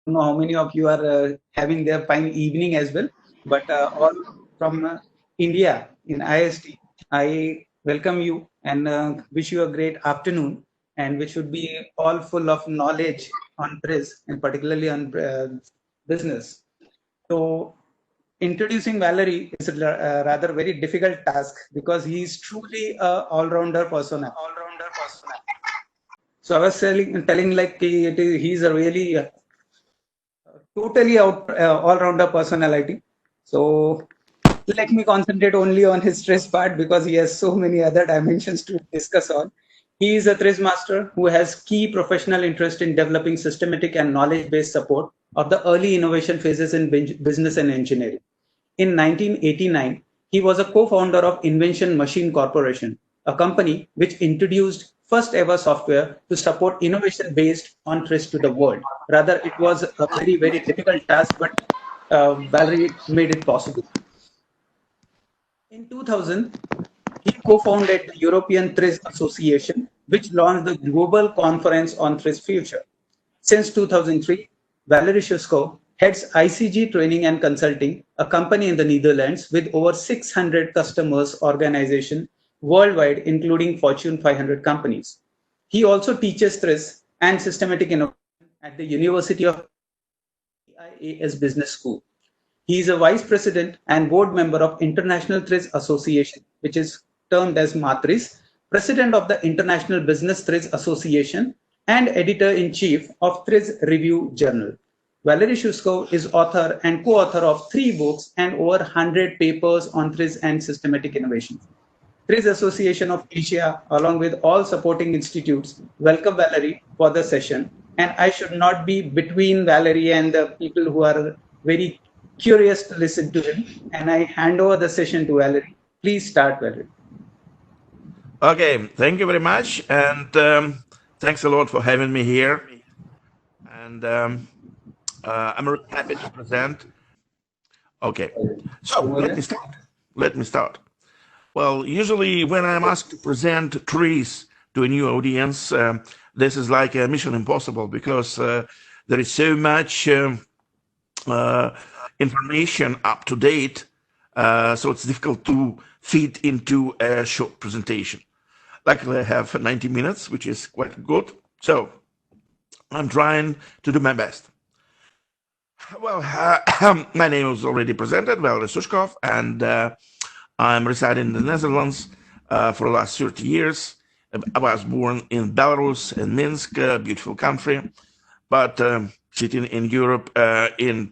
know how many of you are having their fine evening as well, but all from India in IST, I welcome you and wish you a great afternoon, and which should be all full of knowledge on TRIZ and particularly on business. So introducing Valeri is a rather very difficult task because he is truly a all-rounder persona. So I was telling like he's a really totally all-rounder personality. So let me concentrate only on his stress part because he has so many other dimensions to discuss on. He is a TRIZ master who has key professional interest in developing systematic and knowledge-based support of the early innovation phases in business and engineering. In 1989, he was a co-founder of Invention Machine Corporation, a company which introduced first ever software to support innovation based on TRIZ to the world. Rather, it was a very, very difficult task, but Valerie made it possible. In 2000, he co-founded the European TRIZ Association, which launched the global conference on TRIZ future. Since 2003, Valeri heads ICG Training and Consulting, a company in the Netherlands with over 600 customers organization worldwide, including Fortune 500 companies. He also teaches TRIZ and systematic innovation at the University of IAS Business School. He is a vice president and board member of International TRIZ Association, which is termed as MATRIZ, president of the International Business TRIZ Association, and editor-in-chief of TRIZ Review Journal. Valeri Shuskov is author and co-author of 3 books and over 100 papers on TRIZ and systematic innovation. TRIZ Association of Asia, along with all supporting institutes, welcome Valeri for the session. And I should not be between Valeri and the people who are very curious to listen to him. And I hand over the session to Valeri. Please start, Valeri. Okay, thank you very much. And thanks a lot for having me here. And I'm really happy to present. Okay, so let me start. Well, usually when I'm asked to present TRIZ to a new audience, this is like a mission impossible because there is so much information up to date, so it's difficult to fit into a short presentation. Luckily, I have 90 minutes, which is quite good. So I'm trying to do my best. Well, my name was already presented, Valeri Souchkov, and I'm residing in the Netherlands for the last 30 years. I was born in Belarus, in Minsk, a beautiful country, but sitting in Europe in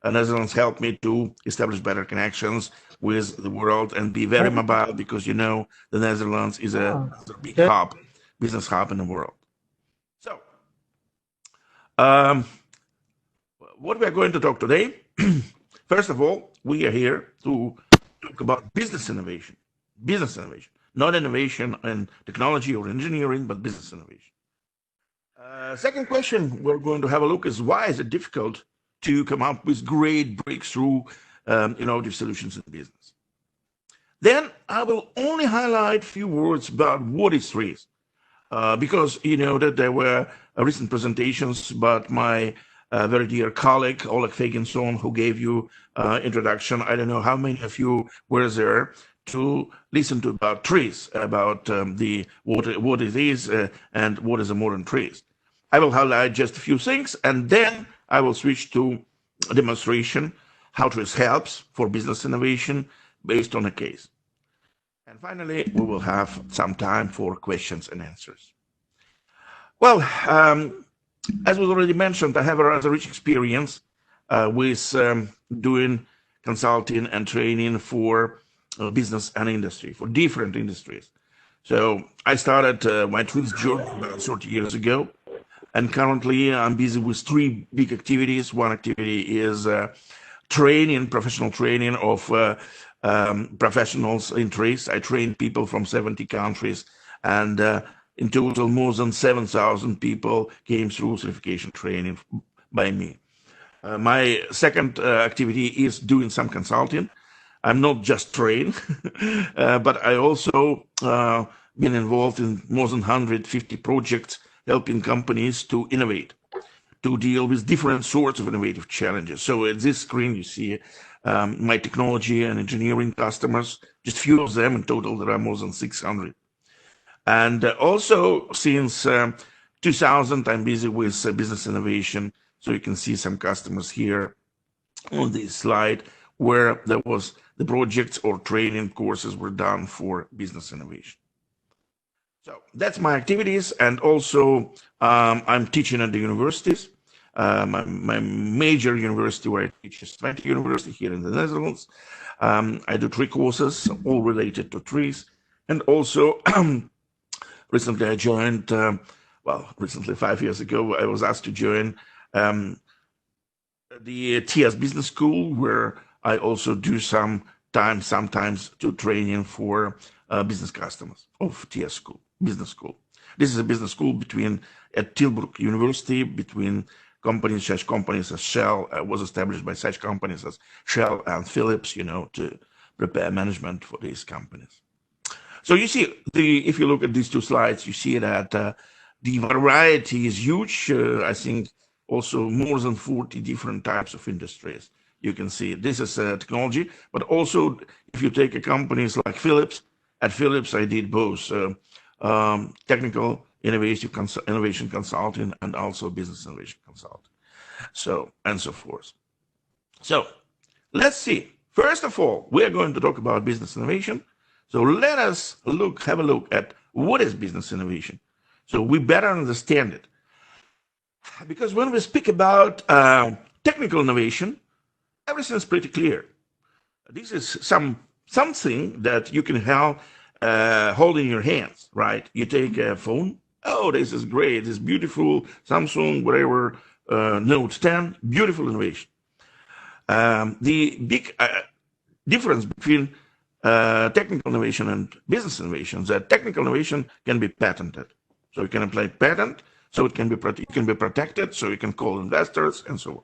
Netherlands helped me to establish better connections with the world and be very mobile because, you know, the Netherlands is a big hub, business hub in the world. So, what we are going to talk today, first of all, we are here to talk about business innovation, not innovation in technology or engineering, but business innovation. Second question we're going to have a look is why is it difficult to come up with great breakthrough innovative solutions in business. Then I will only highlight a few words about what is TRIZ, because you know that there were recent presentations about my very dear colleague Oleg Faginson, who gave you introduction. I don't know how many of you were there to listen to about TRIZ, about what it is and what is a modern TRIZ. I will highlight just a few things, and then I will switch to a demonstration how TRIZ helps for business innovation based on a case. And finally, we will have some time for questions and answers. Well, as was already mentioned, I have a rather rich experience with doing consulting and training for business and industry, for different industries. So I started my TRIZ journey about 30 years ago. And currently, I'm busy with 3 big activities. One activity is professional training of professionals in TRIZ. I train people from 70 countries, and in total, more than 7,000 people came through certification training by me. My second activity is doing some consulting. I'm not just trained, but I also been involved in more than 150 projects helping companies to innovate. to deal with different sorts of innovative challenges. So at this screen, you see my technology and engineering customers, just few of them. In total, there are more than 600. And also, since 2000, I'm busy with business innovation. So you can see some customers here on this slide where there was the projects or training courses were done for business innovation. So that's my activities. And also, I'm teaching at the universities. My major university where I teach is Twente University here in the Netherlands. I do 3 courses, all related to TRIZ. And also, recently I joined, recently 5 years ago, I was asked to join the TS Business School, where I also do sometimes do training for business customers of TS School, Business School. This is a business school at Tilburg University, between such companies as Shell, was established by such companies as Shell and Philips, to prepare management for these companies. So you see, if you look at these 2 slides, you see that the variety is huge. I think also more than 40 different types of industries. You can see this is technology, but also if you take companies like Philips, at Philips I did both technical innovation consulting and also business innovation consulting. So, and so forth. So let's see. First of all, we are going to talk about business innovation. So let us have a look at what is business innovation, so we better understand it. Because when we speak about technical innovation, everything is pretty clear. This is something that you can hold in your hands, right? You take a phone. Oh, this is great. This beautiful Samsung, whatever, Note 10, beautiful innovation. The big difference between technical innovation and business innovation is that technical innovation can be patented. So you can apply patent, so it can be protected, so you can call investors and so on.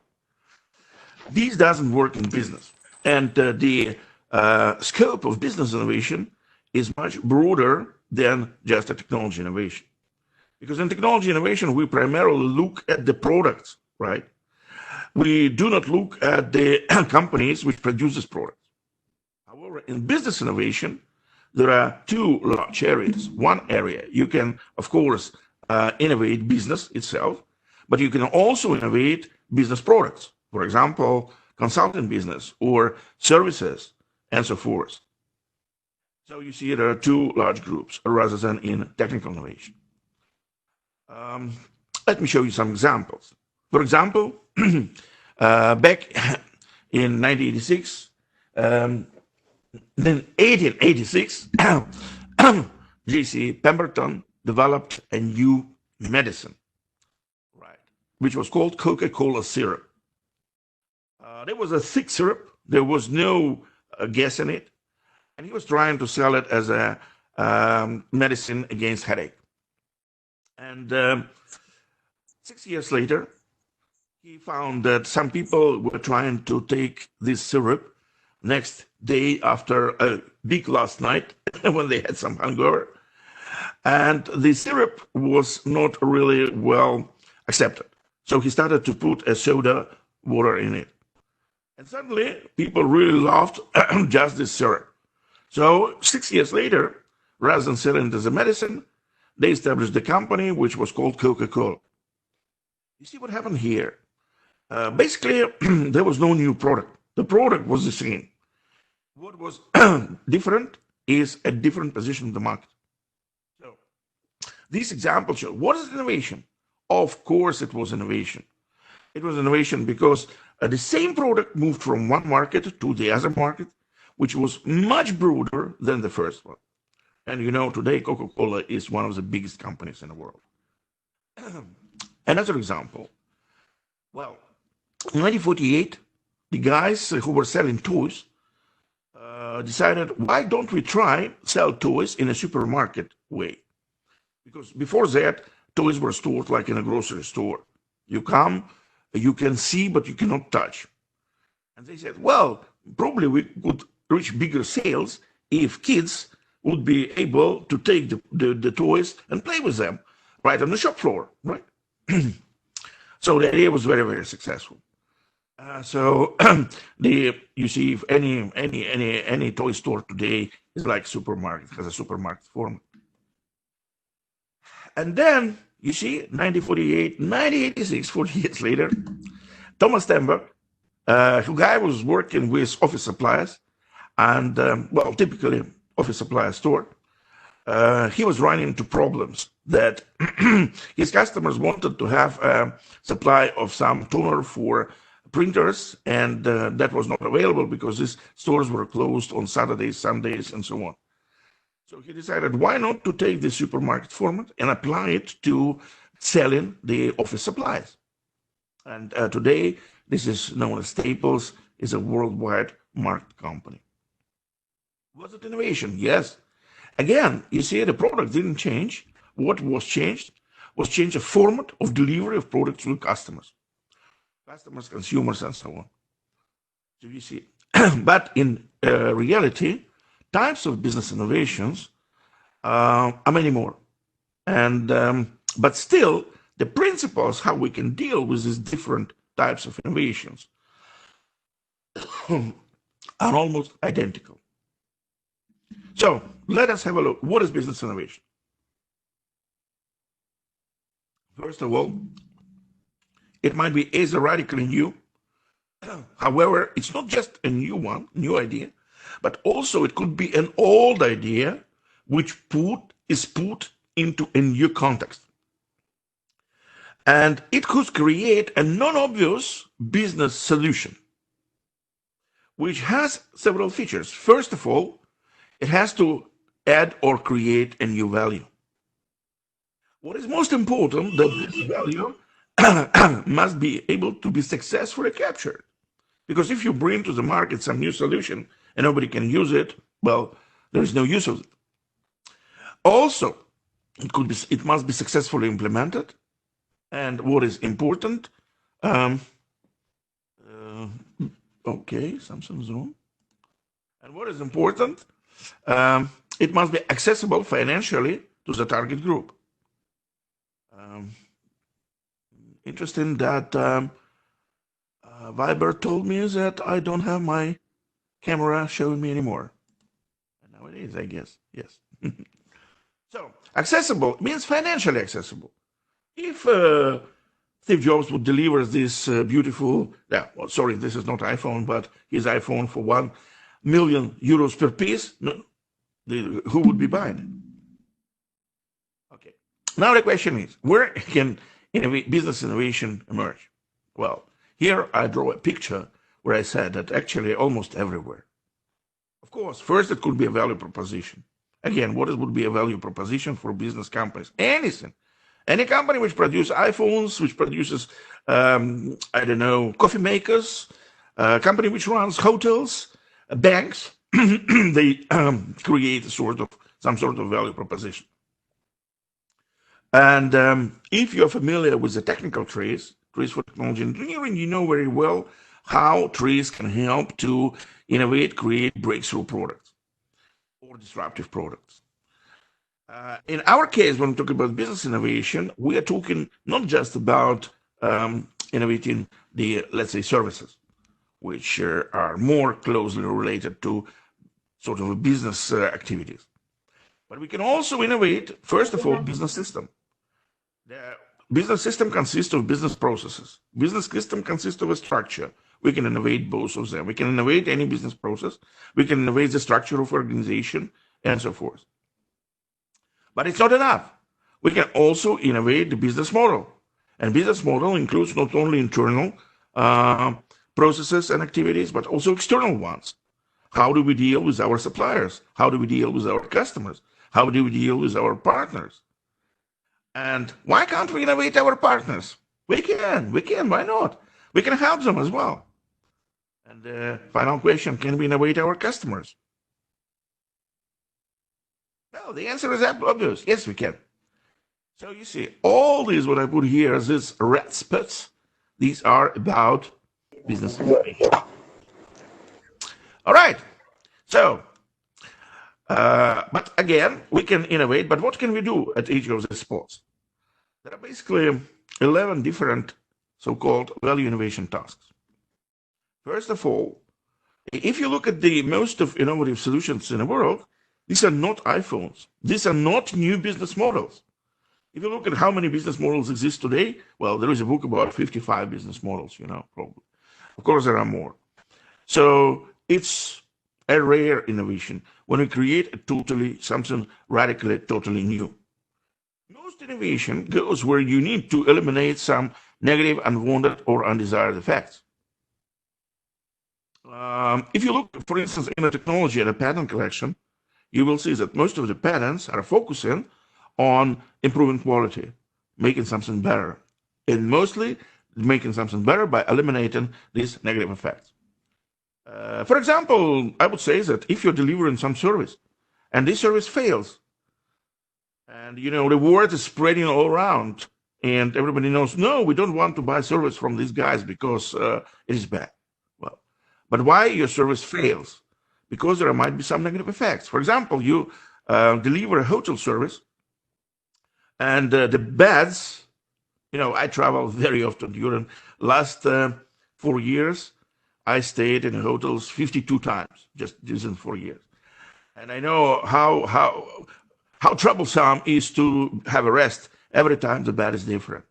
This doesn't work in business. And the scope of business innovation is much broader than just a technology innovation. Because in technology innovation, we primarily look at the products, right? We do not look at the companies which produce this product. However, in business innovation, there are 2 large areas. One area, you can, of course, innovate business itself, but you can also innovate business products. For example, consulting business or services and so forth. So you see there are 2 large groups rather than in technical innovation. Let me show you some examples. For example, back in 1986, then 1886, J.C. Pemberton developed a new medicine, right, which was called Coca-Cola syrup. There was a thick syrup. There was no gas in it. And he was trying to sell it as a medicine against headache. And 6 years later, he found that some people were trying to take this syrup next day after a big last night when they had some hangover. And the syrup was not really well accepted. So he started to put a soda water in it. And suddenly, people really loved just this syrup. So 6 years later, rather than selling it as a medicine, they established a company which was called Coca-Cola. You see what happened here? Basically, there was no new product. The product was the same. What was different is a different position in the market. So these examples show what is innovation? Of course, it was innovation. It was innovation because the same product moved from one market to the other market, which was much broader than the first one. And today Coca-Cola is one of the biggest companies in the world. Another example. Well, in 1948, the guys who were selling toys decided, why don't we try sell toys in a supermarket way? Because before that, toys were stored like in a grocery store. You come, you can see, but you cannot touch. And they said, well, probably we could reach bigger sales if kids would be able to take the toys and play with them right on the shop floor, right? So the idea was very, very successful. So you see, if any toy store today is like supermarket, has a supermarket form. And then you see, 1948, 1986, 40 years later, Thomas Stember, who guy was working with office suppliers, and well, typically office supply store. He was running into problems that his customers wanted to have a supply of some toner for printers, and that was not available because these stores were closed on Saturdays, Sundays, and so on. So he decided, why not to take the supermarket format and apply it to selling the office supplies. And today, this is known as Staples, is a worldwide market company. Was it innovation? Yes. Again, you see, the product didn't change. What was changed was change the format of delivery of products to customers, consumers, and so on. So you see, but in reality, types of business innovations are many more. And but still, the principles how we can deal with these different types of innovations are almost identical. So let us have a look. What is business innovation? First of all, it might be either radically new. However, it's not just a new idea, but also it could be an old idea which is put into a new context. And it could create a non-obvious business solution, which has several features. First of all, it has to add or create a new value. What is most important, that this value must be able to be successfully captured. Because if you bring to the market some new solution and nobody can use it, well, there is no use of it. Also, it must be successfully implemented. And what is important, okay, something's wrong. And what is important, it must be accessible financially to the target group. Interesting that Viber told me that I don't have my camera showing me anymore. And now it is, I guess. Yes. So accessible means financially accessible. If Steve Jobs would deliver this beautiful, well, sorry, this is not iPhone, but his iPhone for 1 million euros per piece, no, who would be buying it? Okay. Now the question is, where can business innovation emerge? Well, here I draw a picture where I said that actually almost everywhere. Of course, first it could be a value proposition. Again, what would be a value proposition for business companies? Anything. Any company which produces iPhones, which produces, I don't know, coffee makers, a company which runs hotels, banks, they create some sort of value proposition. And if you're familiar with the technical TRIZ for technology engineering, you know very well how TRIZ can help to innovate, create breakthrough products or disruptive products. In our case, when we talk about business innovation, we are talking not just about innovating the, let's say, services, which are more closely related to sort of business activities. But we can also innovate, first of all, business system. The business system consists of business processes. Business system consists of a structure. We can innovate both of them. We can innovate any business process. We can innovate the structure of organization and so forth. But it's not enough. We can also innovate the business model. And business model includes not only internal processes and activities, but also external ones. How do we deal with our suppliers? How do we deal with our customers? How do we deal with our partners? And why can't we innovate our partners? We can, why not? We can help them as well. And the final question, can we innovate our customers? Well, the answer is obvious. Yes, we can. So you see, all these, what I put here, these red spots, these are about business innovation. All right. So, but again, we can innovate, but what can we do at each of these spots? There are basically 11 different so-called value innovation tasks. First of all, if you look at the most of innovative solutions in the world, these are not iPhones. These are not new business models. If you look at how many business models exist today, well, there is a book about 55 business models, probably. Of course, there are more. So it's a rare innovation when we create something radically, totally new. Most innovation goes where you need to eliminate some negative, unwanted, or undesired effects. If you look, for instance, in a technology at a patent collection, you will see that most of the patents are focusing on improving quality, making something better, and mostly making something better by eliminating these negative effects. For example, I would say that if you're delivering some service and this service fails, and the word is spreading all around, and everybody knows, no, we don't want to buy service from these guys because it is bad. Well, but why your service fails? Because there might be some negative effects. For example, you deliver a hotel service, and the beds, I travel very often. During last 4 years, I stayed in hotels 52 times, just in 4 years. And I know how troublesome it is to have a rest every time the bed is different.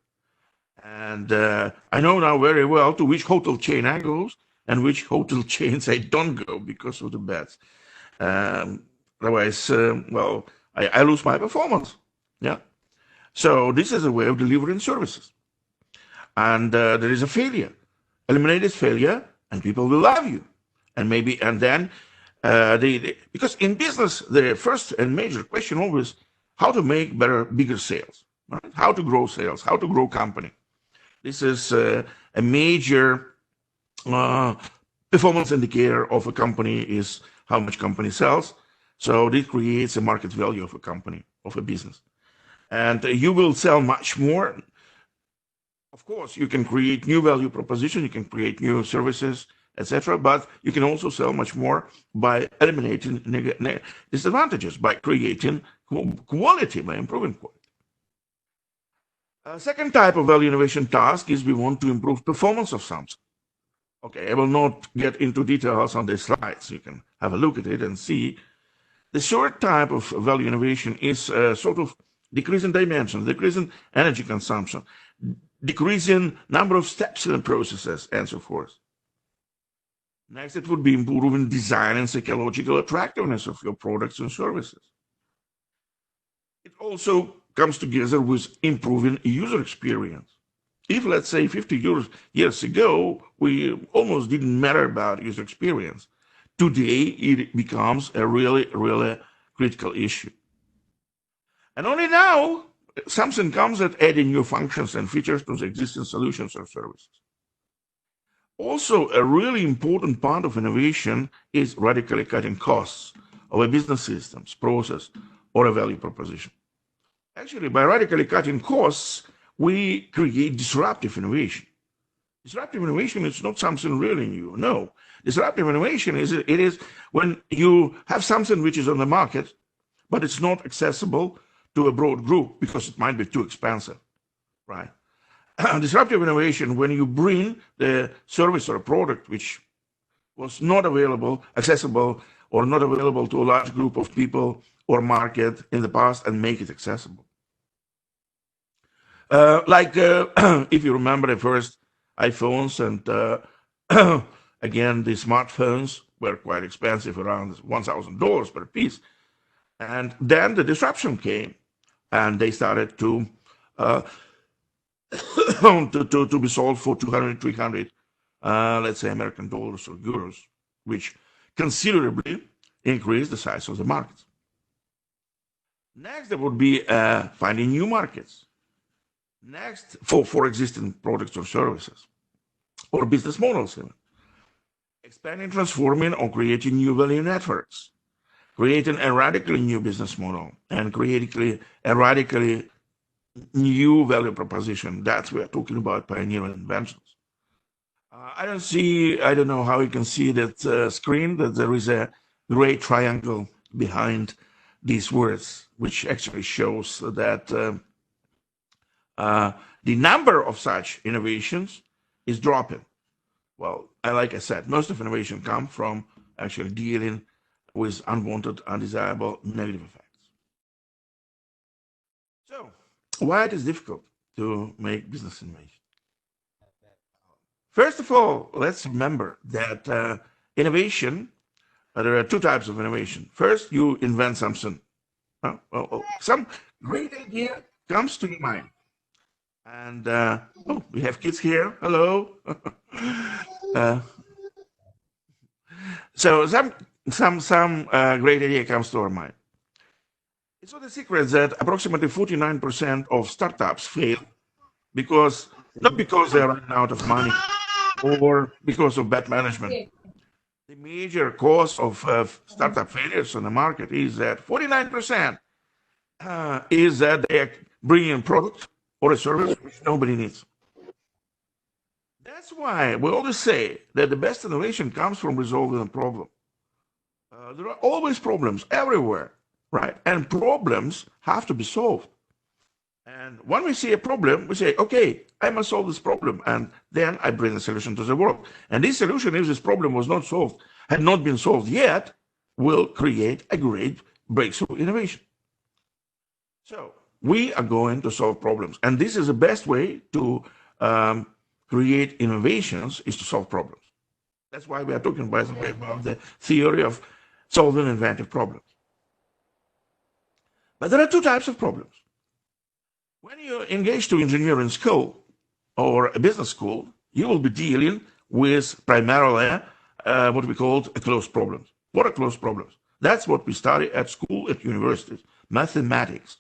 And I know now very well to which hotel chain I go and which hotel chains I don't go because of the beds. Otherwise, well, I lose my performance. Yeah. So this is a way of delivering services. And there is a failure. Eliminate this failure, and people will love you. And then because in business, the first and major question always how to make bigger sales, right? How to grow sales, how to grow company. This is a major performance indicator of a company is how much company sells. So this creates a market value of a company, of a business. And you will sell much more. Of course, you can create new value proposition, you can create new services, etc. But you can also sell much more by eliminating disadvantages, by creating quality, by improving quality. A second type of value innovation task is we want to improve performance of something. Okay, I will not get into details on the slides. You can have a look at it and see. The third type of value innovation is sort of decreasing dimensions, decreasing energy consumption, decreasing number of steps in the processes, and so forth. Next, it would be improving design and psychological attractiveness of your products and services. It also comes together with improving user experience. If, let's say, 50 years ago, we almost didn't matter about user experience, today it becomes a really, really critical issue. And only now, something comes at adding new functions and features to the existing solutions or services. Also, a really important part of innovation is radically cutting costs of a business systems, process, or a value proposition. Actually, by radically cutting costs, we create disruptive innovation. Disruptive innovation is not something really new. No, disruptive innovation is when you have something which is on the market, but it's not accessible to a broad group because it might be too expensive, right? Disruptive innovation when you bring the service or a product which was not accessible, or not available to a large group of people or market in the past and make it accessible. If you remember the first iPhones and again, the smartphones were quite expensive, around $1,000 per piece. And then the disruption came and they started to to be sold for 200, 300, let's say American dollars or euros, which considerably increased the size of the market. Next, there would be finding new markets. Next, for existing products or services, or business models even. Expanding, transforming, or creating new value networks. Creating a radically new business model and creating a radically new value proposition. That's what we're talking about pioneering inventions. I don't know how you can see that screen, that there is a gray triangle behind these words, which actually shows that the number of such innovations is dropping. Well, like I said, most of innovation comes from actually dealing with unwanted, undesirable, negative effects. So, why it is difficult to make business innovation? First of all, let's remember that innovation, there are two types of innovation. First, you invent something. Some great idea comes to your mind. And we have kids here. Hello. uh, so some great idea comes to our mind. It's not a secret that approximately 49% of startups fail because not because they are running out of money or because of bad management. The major cause of startup failures on the market is that 49% is that they are bringing a product or a service which nobody needs. That's why we always say that the best innovation comes from resolving a problem. There are always problems everywhere, right? And problems have to be solved. And when we see a problem, we say, okay, I must solve this problem. And then I bring a solution to the world. And this solution, if this problem was not solved, had not been solved yet, will create a great breakthrough innovation. So we are going to solve problems. And this is the best way to create innovations is to solve problems. That's why we are talking, by the way, about the theory of solving inventive problems. But there are two types of problems. When you engage to engineering school or a business school, you will be dealing with primarily what we call closed problems. What are closed problems? That's what we study at school, at universities. Mathematics,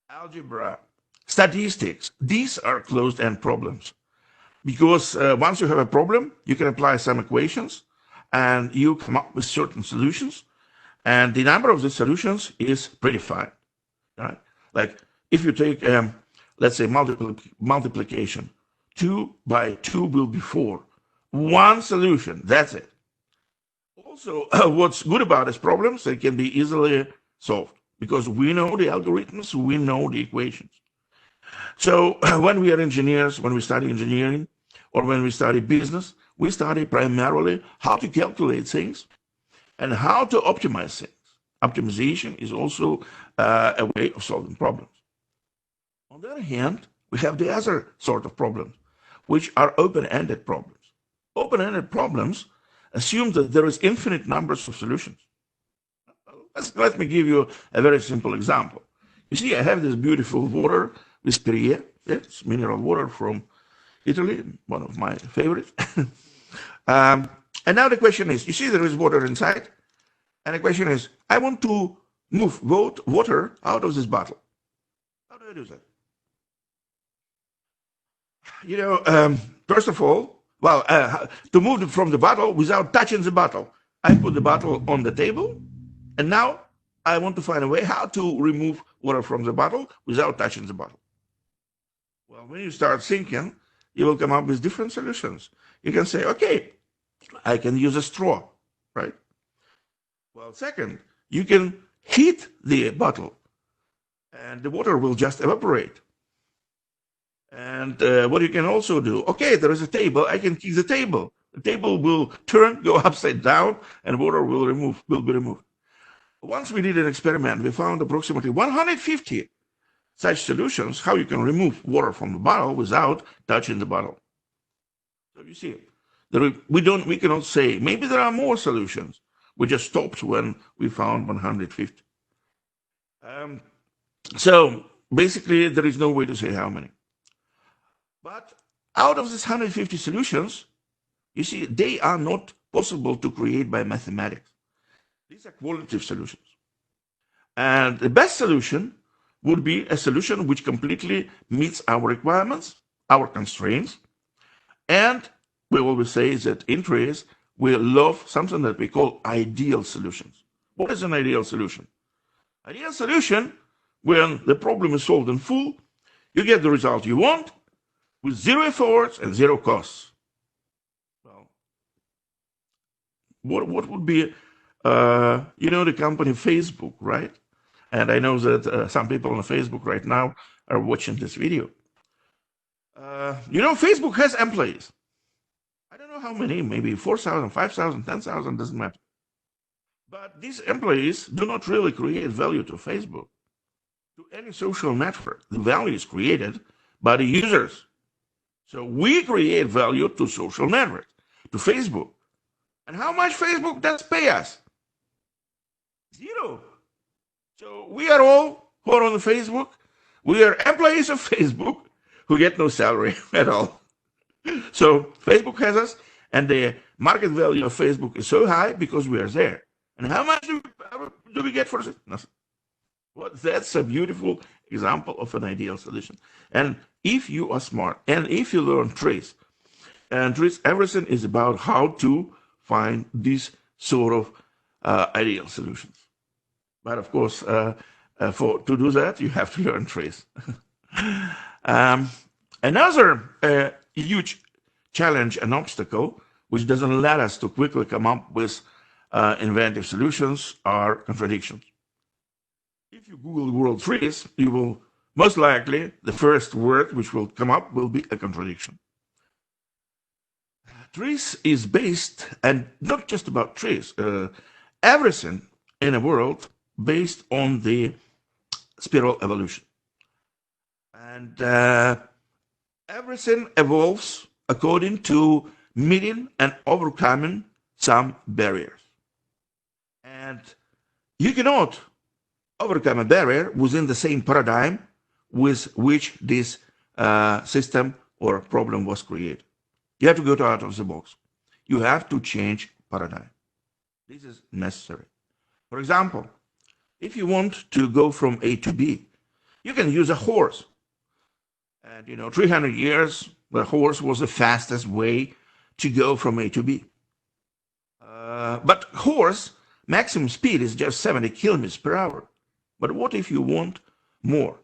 algebra, statistics. These are closed-end problems. Because once you have a problem, you can apply some equations and you come up with certain solutions. And the number of the solutions is predefined, right? Like if you take, let's say, multiplication, 2 by 2 will be 4. One solution, that's it. Also, what's good about these problems, they can be easily solved because we know the algorithms, we know the equations. So when we are engineers, when we study engineering, or when we study business, we study primarily how to calculate things and how to optimize things. Optimization is also a way of solving problems. On the other hand, we have the other sort of problems, which are open-ended problems. Open-ended problems assume that there is infinite numbers of solutions. Let me give you a very simple example. You see, I have this beautiful water with Perrier. It's mineral water from Italy, one of my favorites. And now the question is, you see there is water inside, and the question is, I want to move water out of this bottle. How do I do that? You know, first of all, well, to move it from the bottle without touching the bottle, I put the bottle on the table, and now I want to find a way how to remove water from the bottle without touching the bottle. Well, when you start thinking, you will come up with different solutions. You can say, okay, I can use a straw, right? Well, second, you can heat the bottle and the water will just evaporate. And what you can also do, okay, there is a table, I can kick the table. The table will turn, go upside down, and water will be removed. Once we did an experiment, we found approximately 150 such solutions, how you can remove water from the bottle without touching the bottle. So you see, we cannot say, maybe there are more solutions. We just stopped when we found 150. So basically, there is no way to say how many. But out of these 150 solutions, you see, they are not possible to create by mathematics. These are qualitative solutions. And the best solution would be a solution which completely meets our requirements, our constraints. And we always say that in TRIZ, we love something that we call ideal solutions. What is an ideal solution? Ideal solution, when the problem is solved in full, you get the result you want with zero efforts and zero costs. Well, what would be, the company Facebook, right? And I know that some people on Facebook right now are watching this video. Facebook has employees. I don't know how many, maybe 4,000, 5,000, 10,000, doesn't matter. But these employees do not really create value to Facebook, to any social network. The value is created by the users. So we create value to social networks, to Facebook. And how much Facebook does pay us? Zero. So we are all who are on Facebook. We are employees of Facebook who get no salary at all. So Facebook has us, and the market value of Facebook is so high because we are there. And how much do we get for it? Nothing. Well, that's a beautiful example of an ideal solution. And if you are smart, and if you learn TRIZ, and TRIZ, everything is about how to find these sort of ideal solutions. But of course, to do that, you have to learn TRIZ. Another huge challenge and obstacle, which doesn't let us to quickly come up with inventive solutions, are contradictions. If you Google the word TRIZ, you will most likely, the first word which will come up will be a contradiction. TRIZ is based, and not just about TRIZ, everything in the world based on the spiral evolution. And everything evolves according to meeting and overcoming some barriers. And you cannot overcome a barrier within the same paradigm with which this system or problem was created. You have to go out of the box. You have to change paradigm. This is necessary. For example, if you want to go from A to B, you can use a horse. And 300 years, the horse was the fastest way to go from A to B. But horse maximum speed is just 70 kilometers per hour. But what if you want more?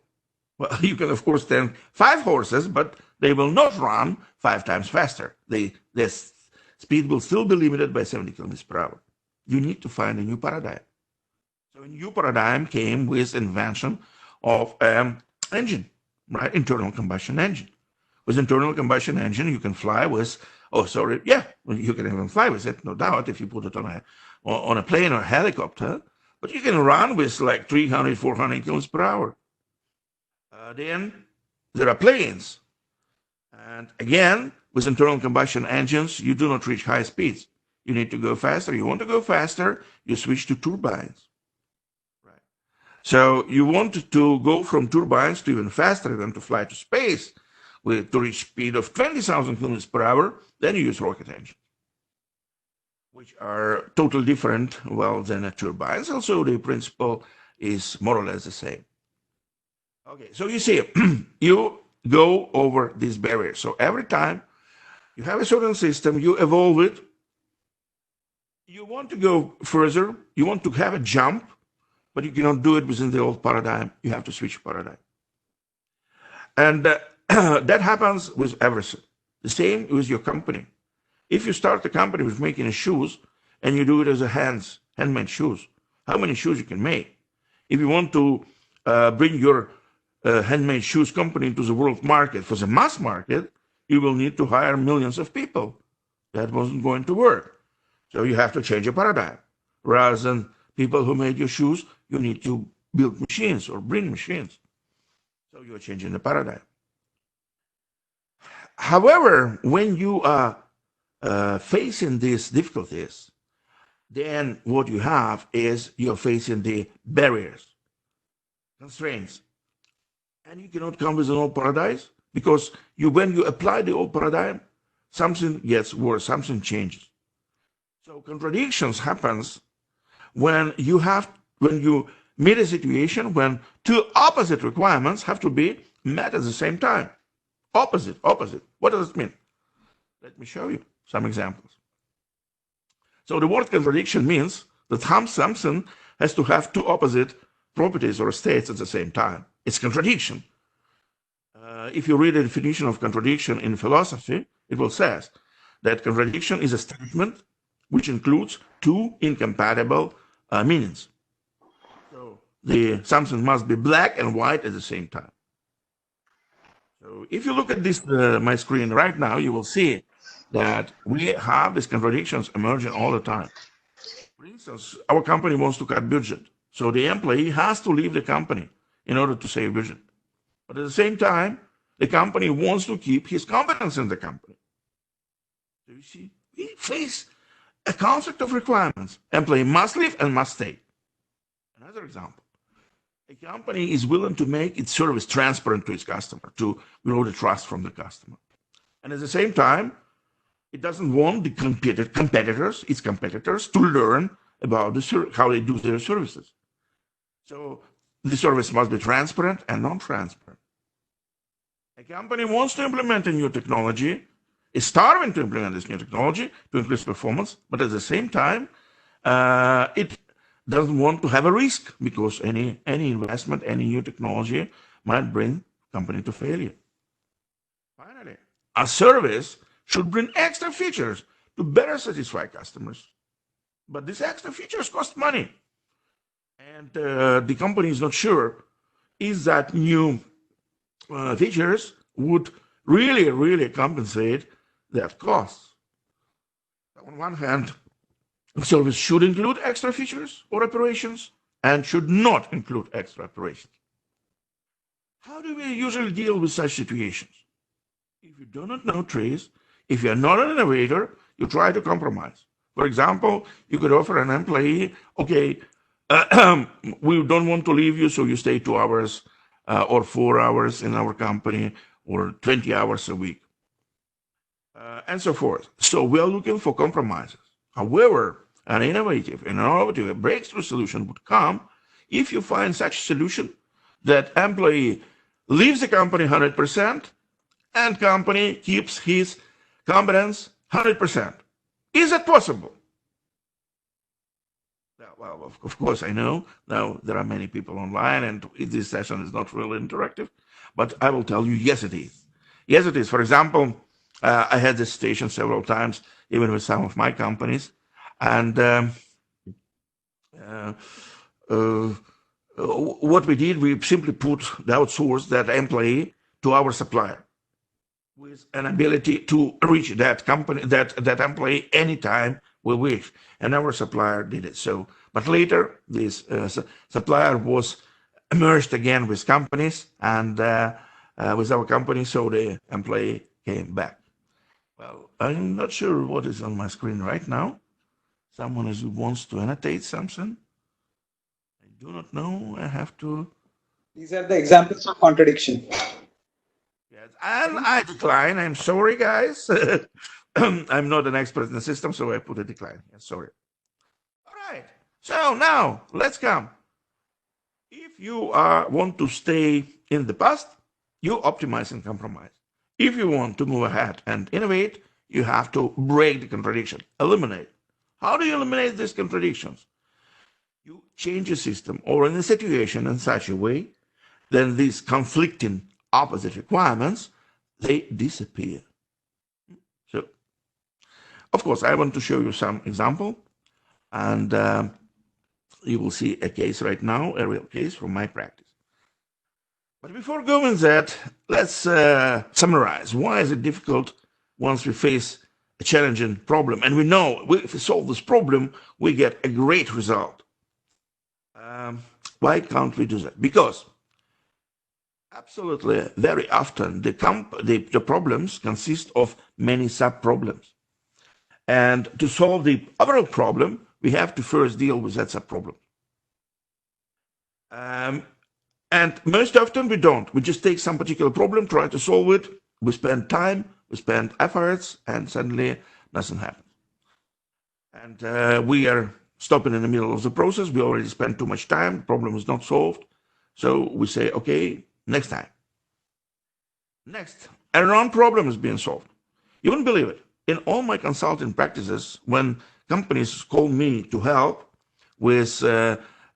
Well, you can of course send 5 horses, but they will not run 5 times faster. Their speed will still be limited by 70 kilometers per hour. You need to find a new paradigm. So a new paradigm came with invention of engine, right? Internal combustion engine. With internal combustion engine, you can fly with, you can even fly with it, no doubt, if you put it on a plane or a helicopter. But you can run with like 300, 400 kilometers per hour. Then there are planes. And again, with internal combustion engines, you do not reach high speeds. You need to go faster. You want to go faster, you switch to turbines. Right. So you want to go from turbines to even faster than to fly to space to reach speed of 20,000 kilometers per hour, then you use rocket engines, which are totally different, than a turbines. Also, the principle is more or less the same. Okay, so you see, you go over these barriers. So every time you have a certain system, you evolve it. You want to go further. You want to have a jump, but you cannot do it within the old paradigm. You have to switch paradigm. And that happens with everything. The same with your company. If you start a company with making shoes and you do it as a handmade shoes, how many shoes you can make? If you want to bring your handmade shoes company into the world market for the mass market, you will need to hire millions of people. That wasn't going to work. So you have to change your paradigm. Rather than people who made your shoes, you need to build machines or bring machines. So you're changing the paradigm. However, when you are facing these difficulties, then what you have is you're facing the barriers, constraints. And you cannot come with an old paradigm because when you apply the old paradigm, something gets worse, something changes. So contradictions happens when you meet a situation when 2 opposite requirements have to be met at the same time. Opposite. What does it mean? Let me show you some examples. So the word contradiction means that something has to have 2 opposite properties or states at the same time. It's contradiction. If you read the definition of contradiction in philosophy, it will say that contradiction is a statement which includes 2 incompatible meanings. So something must be black and white at the same time. So if you look at this, my screen right now, you will see that we have these contradictions emerging all the time. For instance, our company wants to cut budget. So the employee has to leave the company in order to save budget. But at the same time, the company wants to keep his competence in the company. So you see, we face a conflict of requirements. Employee must leave and must stay. Another example, a company is willing to make its service transparent to its customer, to grow the trust from the customer. And at the same time, it doesn't want the its competitors, to learn about how they do their services. So the service must be transparent and non-transparent. A company wants to implement a new technology, is starving to implement this new technology to increase performance, but at the same time, it doesn't want to have a risk, because any investment, any new technology might bring company to failure. Finally, a service should bring extra features to better satisfy customers. But these extra features cost money. And the company is not sure is that new features would really compensate that cost. On one hand, the service should include extra features or operations and should not include extra operations. How do we usually deal with such situations? If you do not know TRIZ, if you're not an innovator, you try to compromise. For example, you could offer an employee, okay, we don't want to leave you, so you stay 2 hours or 4 hours in our company, or 20 hours a week, and so forth. So we are looking for compromises. However, an innovative a breakthrough solution would come if you find such a solution that employee leaves the company 100% and company keeps his competence 100%. Is that possible? Well, of course, I know now there are many people online and this session is not really interactive, but I will tell you, yes, it is. Yes, it is. For example, I had this station several times, even with some of my companies, and what we did, we simply outsourced that employee to our supplier, with an ability to reach that company, that employee anytime we wish, and our supplier did it. So, but later this supplier was merged again with companies and with our company, so the employee came back. Well, I'm not sure what is on my screen right now. Someone wants to annotate something. I do not know. I have to. These are the examples of contradiction. Yes, and I decline. I'm sorry, guys. I'm not an expert in the system, so I put a decline. Yes, sorry. All right. So now let's come. If you want to stay in the past, you optimize and compromise. If you want to move ahead and innovate, you have to break the contradiction, eliminate. How do you eliminate these contradictions? You change the system or in a situation in such a way that these conflicting opposite requirements, they disappear. So, of course, I want to show you some example, and you will see a case right now, a real case from my practice. But before going that, let's summarize. Why is it difficult once we face a challenging problem? And we know if we solve this problem, we get a great result. Why can't we do that? Because absolutely, very often the problems consist of many sub-problems. And to solve the overall problem, we have to first deal with that sub-problem. And most often we don't. We just take some particular problem, try to solve it. We spend time, we spend efforts, and suddenly nothing happens. And we are stopping in the middle of the process. We already spent too much time. The problem is not solved. So we say, okay, next time. Next, a wrong problem is being solved. You wouldn't believe it. In all my consulting practices, when companies call me to help with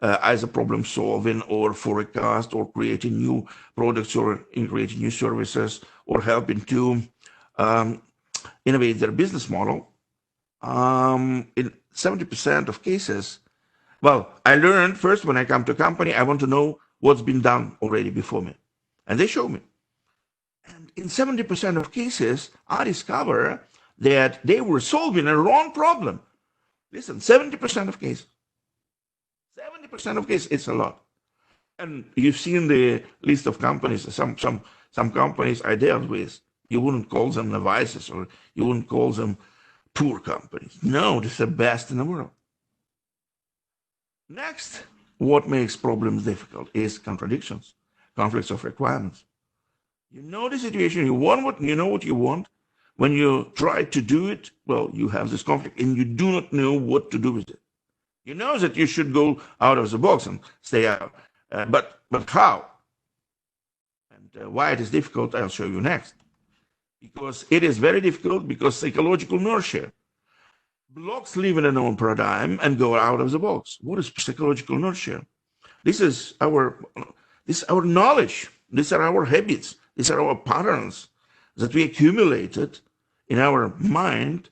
either problem solving or forecast or creating new products or creating new services or helping to innovate their business model, in 70% of cases, well, I learned first when I come to a company, I want to know what's been done already before me. And they show me. And in 70% of cases, I discover that they were solving a wrong problem. Listen, 70% of cases. 70% of cases, it's a lot. And you've seen the list of companies, some companies I dealt with, you wouldn't call them novices or you wouldn't call them poor companies. No, they're the best in the world. Next, what makes problems difficult is contradictions, conflicts of requirements. You know the situation, you want what you know what you want. When you try to do it, well, you have this conflict and you do not know what to do with it. You know that you should go out of the box and stay out, but how? And why it is difficult, I'll show you next. Because it is very difficult because psychological inertia blocks living in a known paradigm and go out of the box. What is psychological inertia? This is our knowledge. These are our habits. These are our patterns that we accumulated in our mind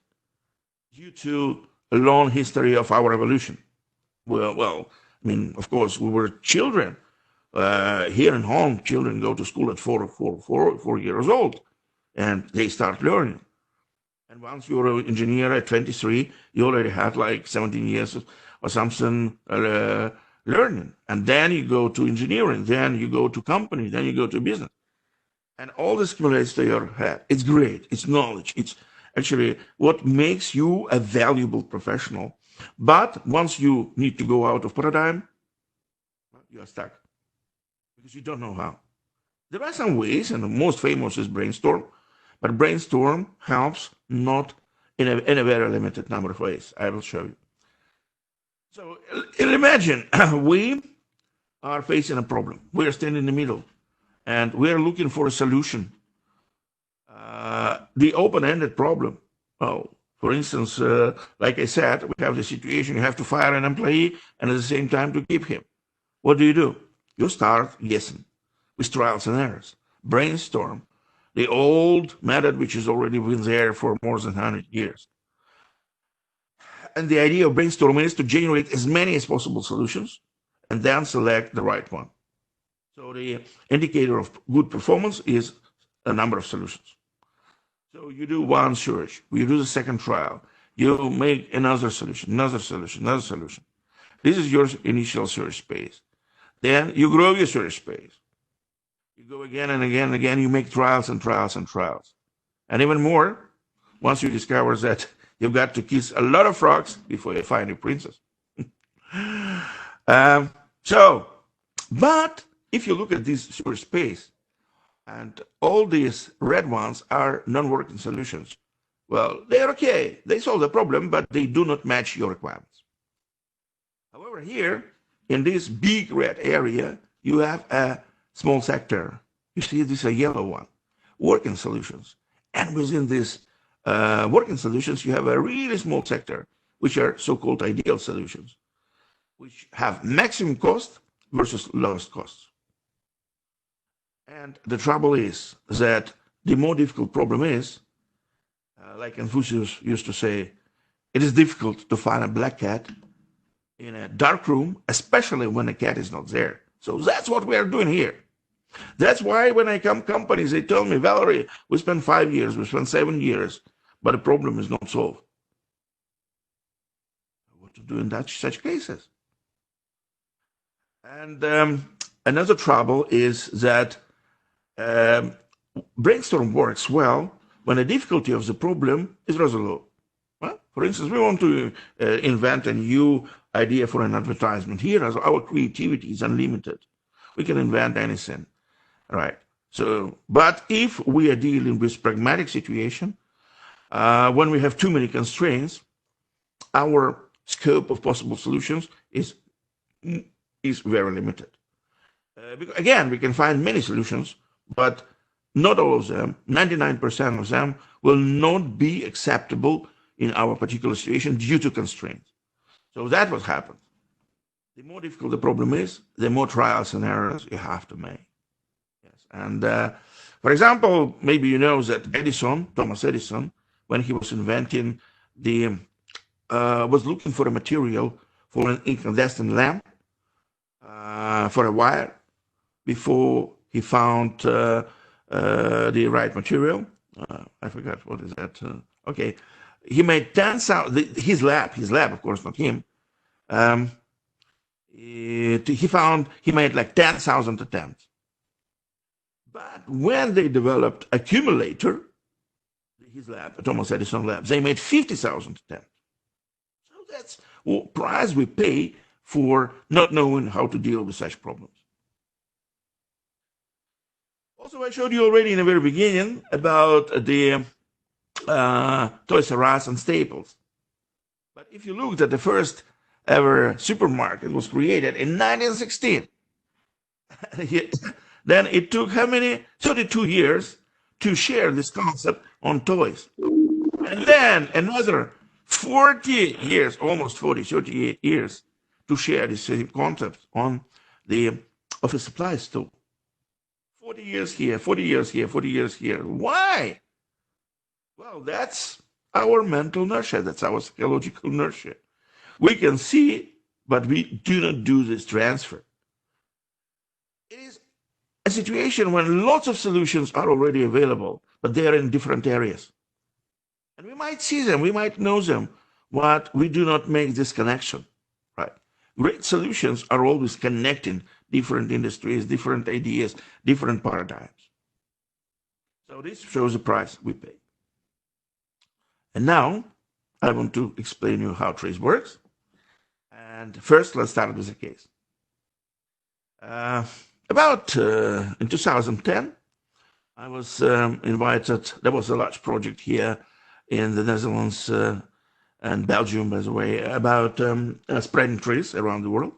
due to a long history of our evolution. Well, I mean, of course, we were children. Here in home, children go to school at 4 years old, and they start learning. And once you're an engineer at 23, you already have like 17 years or something learning. And then you go to engineering, then you go to company, then you go to business. And all this accumulates to your head. It's great. It's knowledge. It's actually what makes you a valuable professional. But once you need to go out of paradigm, you are stuck because you don't know how. There are some ways, and the most famous is brainstorm. But brainstorm helps not in a very limited number of ways. I will show you. So imagine we are facing a problem. We are standing in the middle and we are looking for a solution. The open-ended problem. Oh, for instance, like I said, we have the situation you have to fire an employee and at the same time to keep him. What do? You start guessing with trials and errors. Brainstorm. The old method which has already been there for more than 100 years. And the idea of brainstorming is to generate as many as possible solutions and then select the right one. So the indicator of good performance is a number of solutions. So you do one search, you do the second trial, you make another solution, another solution, another solution. This is your initial search space. Then you grow your search space. You go again and again and again, you make trials and trials and trials. And even more, once you discover that you've got to kiss a lot of frogs before you find your princess. But if you look at this search space, and all these red ones are non-working solutions, well, they're okay. They solve the problem, but they do not match your requirements. However, here, in this big red area, you have a small sector. You see, this is a yellow one, working solutions. And within this working solutions, you have a really small sector, which are so-called ideal solutions, which have maximum cost versus lowest cost. And the trouble is that the more difficult problem is, like Confucius used to say, it is difficult to find a black cat in a dark room, especially when the cat is not there. So that's what we are doing here. That's why when I come companies, they tell me, Valeri, we spent 5 years, we spent 7 years, but the problem is not solved. What to do in such cases? And another trouble is that brainstorm works well when the difficulty of the problem is rather low. Well, for instance, we want to invent a new idea for an advertisement. Here, as our creativity is unlimited, we can invent anything, right? So, but if we are dealing with pragmatic situation, when we have too many constraints, our scope of possible solutions is very limited. Because, again, we can find many solutions, but not all of them, 99% of them, will not be acceptable in our particular situation due to constraints. So that's what happens. The more difficult the problem is, the more trials and errors you have to make. Yes. And for example, maybe you know that Thomas Edison, when he was inventing was looking for a material for an incandescent lamp, for a wire, before he found the right material. I forgot what is that. Okay, he made 10,000. His lab, of course, not him. He found he made like 10,000 attempts. But when they developed accumulator, his lab, Thomas Edison lab, they made 50,000 attempts. So that's what price we pay for not knowing how to deal with such problems. Also, I showed you already in the very beginning about the Toys R Us and Staples. But if you looked at the first ever supermarket was created in 1916, then it took how many? 32 years to share this concept on toys. And then another 40 years, almost 40, 38 years to share the same concept on the office supply store. 40 years here, 40 years here, 40 years here. Why? Well, that's our mental inertia. That's our psychological inertia. We can see, but we do not do this transfer. It is a situation when lots of solutions are already available, but they are in different areas. And we might see them, we might know them, but we do not make this connection, right? Great solutions are always connecting different industries, different ideas, different paradigms. So this shows the price we pay. And now I want to explain you how TRIZ works. And first, let's start with a case. In 2010, I was invited. There was a large project here in the Netherlands and Belgium, by the way, about spreading TRIZ around the world.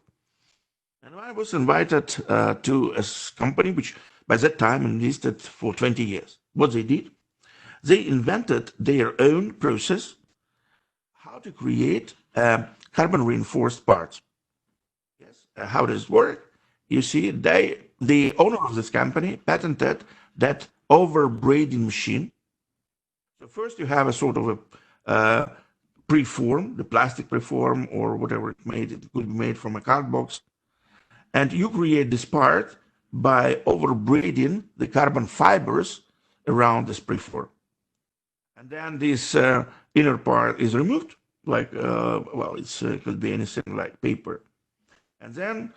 And I was invited to a company which, by that time, existed for 20 years. What they did? They invented their own process how to create carbon reinforced parts. Yes, how does it work? You see, the owner of this company patented that overbraiding machine. So first you have a sort of a preform, the plastic preform or whatever it could be made from a card box. And you create this part by overbraiding the carbon fibers around this preform. And then this inner part is removed, like, it could be anything like paper. And then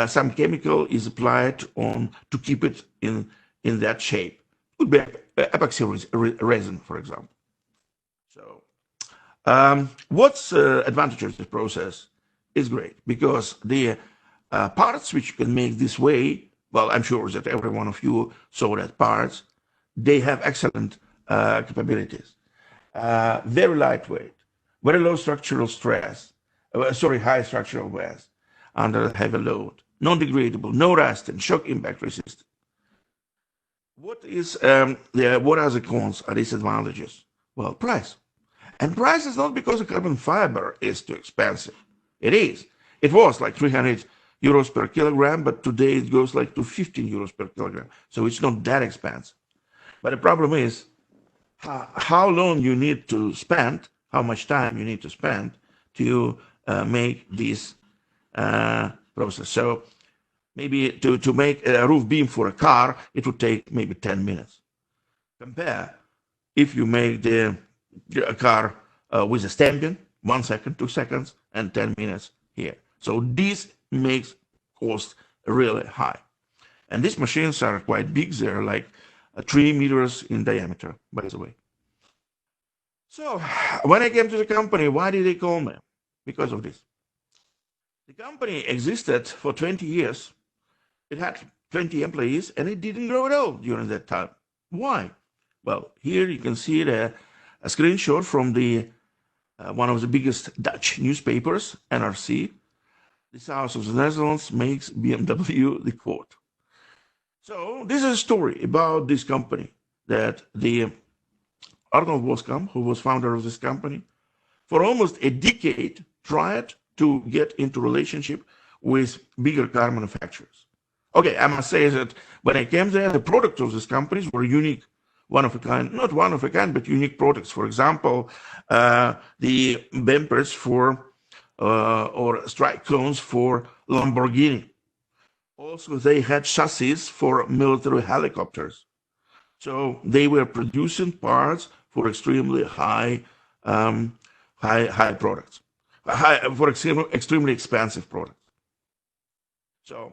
some chemical is applied on to keep it in that shape. It could be epoxy resin, for example. So what's advantage of this process is great because the parts which you can make this way, well, I'm sure that every one of you saw that parts, they have excellent capabilities. Very lightweight, very low structural stress, high structural mass under heavy load, non-degradable, no rusting, shock impact resistant. What are the cons or disadvantages? Well, price. And price is not because the carbon fiber is too expensive. It is. It was like 300 euros per kilogram, but today it goes like to 15 euros per kilogram. So it's not that expensive. But the problem is how long you need to spend, how much time you need to spend to make this process. So maybe to make a roof beam for a car, it would take maybe 10 minutes. Compare if you make a car with a stamping, 1 second, 2 seconds, and 10 minutes here. So this makes cost really high. And these machines are quite big. They're like 3 meters in diameter, by the way. So when I came to the company, why did they call me? Because of this. The company existed for 20 years. It had 20 employees, and it didn't grow at all during that time. Why? Well, here you can see a screenshot from one of the biggest Dutch newspapers, NRC. The south of the Netherlands makes BMW the quote. So this is a story about this company that the Arnold Boskamp, who was founder of this company, for almost a decade tried to get into relationship with bigger car manufacturers. Okay, I must say that when I came there, the products of these companies were unique, one of a kind, not one of a kind, but unique products. For example, the bumpers for or strike cones for Lamborghini. Also, they had chassis for military helicopters. So they were producing parts for extremely high products, for extremely expensive products. So,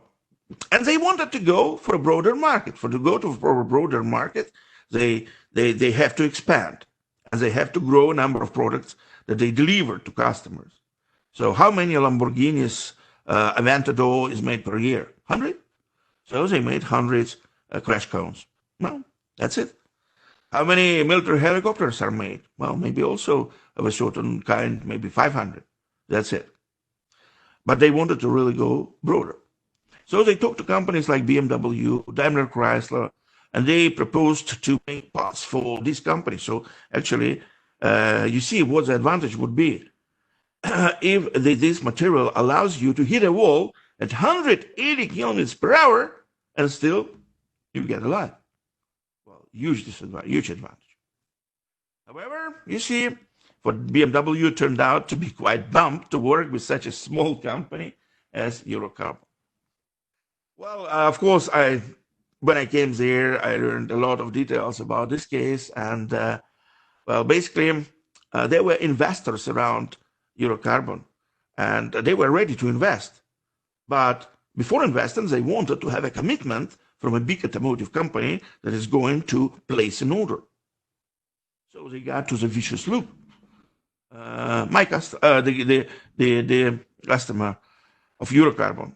and they wanted to go for a broader market. For a broader market, they have to expand, and they have to grow a number of products that they deliver to customers. So, how many Lamborghinis Aventador is made per year? 100. So they made hundreds crash cones. Well, that's it. How many military helicopters are made? Well, maybe also of a certain kind, maybe 500. That's it. But they wanted to really go broader. So they talked to companies like BMW, Daimler Chrysler, and they proposed to make parts for these companies. So actually, you see what the advantage would be. If this material allows you to hit a wall at 180 kilometers per hour and still you get alive. Well, huge advantage. However, you see, for BMW, it turned out to be quite bummed to work with such a small company as Eurocarbon. Well, of course, when I came there, I learned a lot of details about this case, and well, basically, there were investors around Eurocarbon, and they were ready to invest. But before investing, they wanted to have a commitment from a big automotive company that is going to place an order. So they got to the vicious loop. The customer of Eurocarbon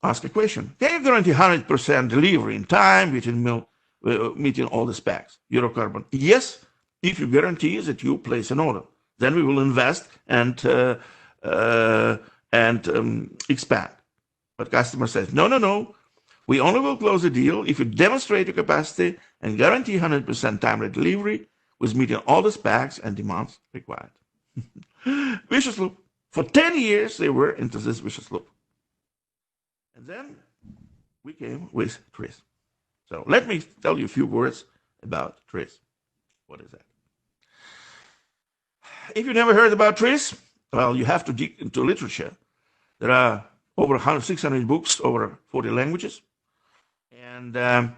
asked a question: can you guarantee 100% delivery in time meeting all the specs? Eurocarbon: yes, if you guarantee that you place an order. Then we will invest and expand. But customer says, no. We only will close the deal if you demonstrate your capacity and guarantee 100% timely delivery with meeting all the specs and demands required. Vicious loop. For 10 years, they were into this vicious loop. And then we came with TRIZ. So let me tell you a few words about TRIZ. What is that? If you never heard about TRIZ, well, you have to dig into literature. There are over 600 books, over 40 languages. And on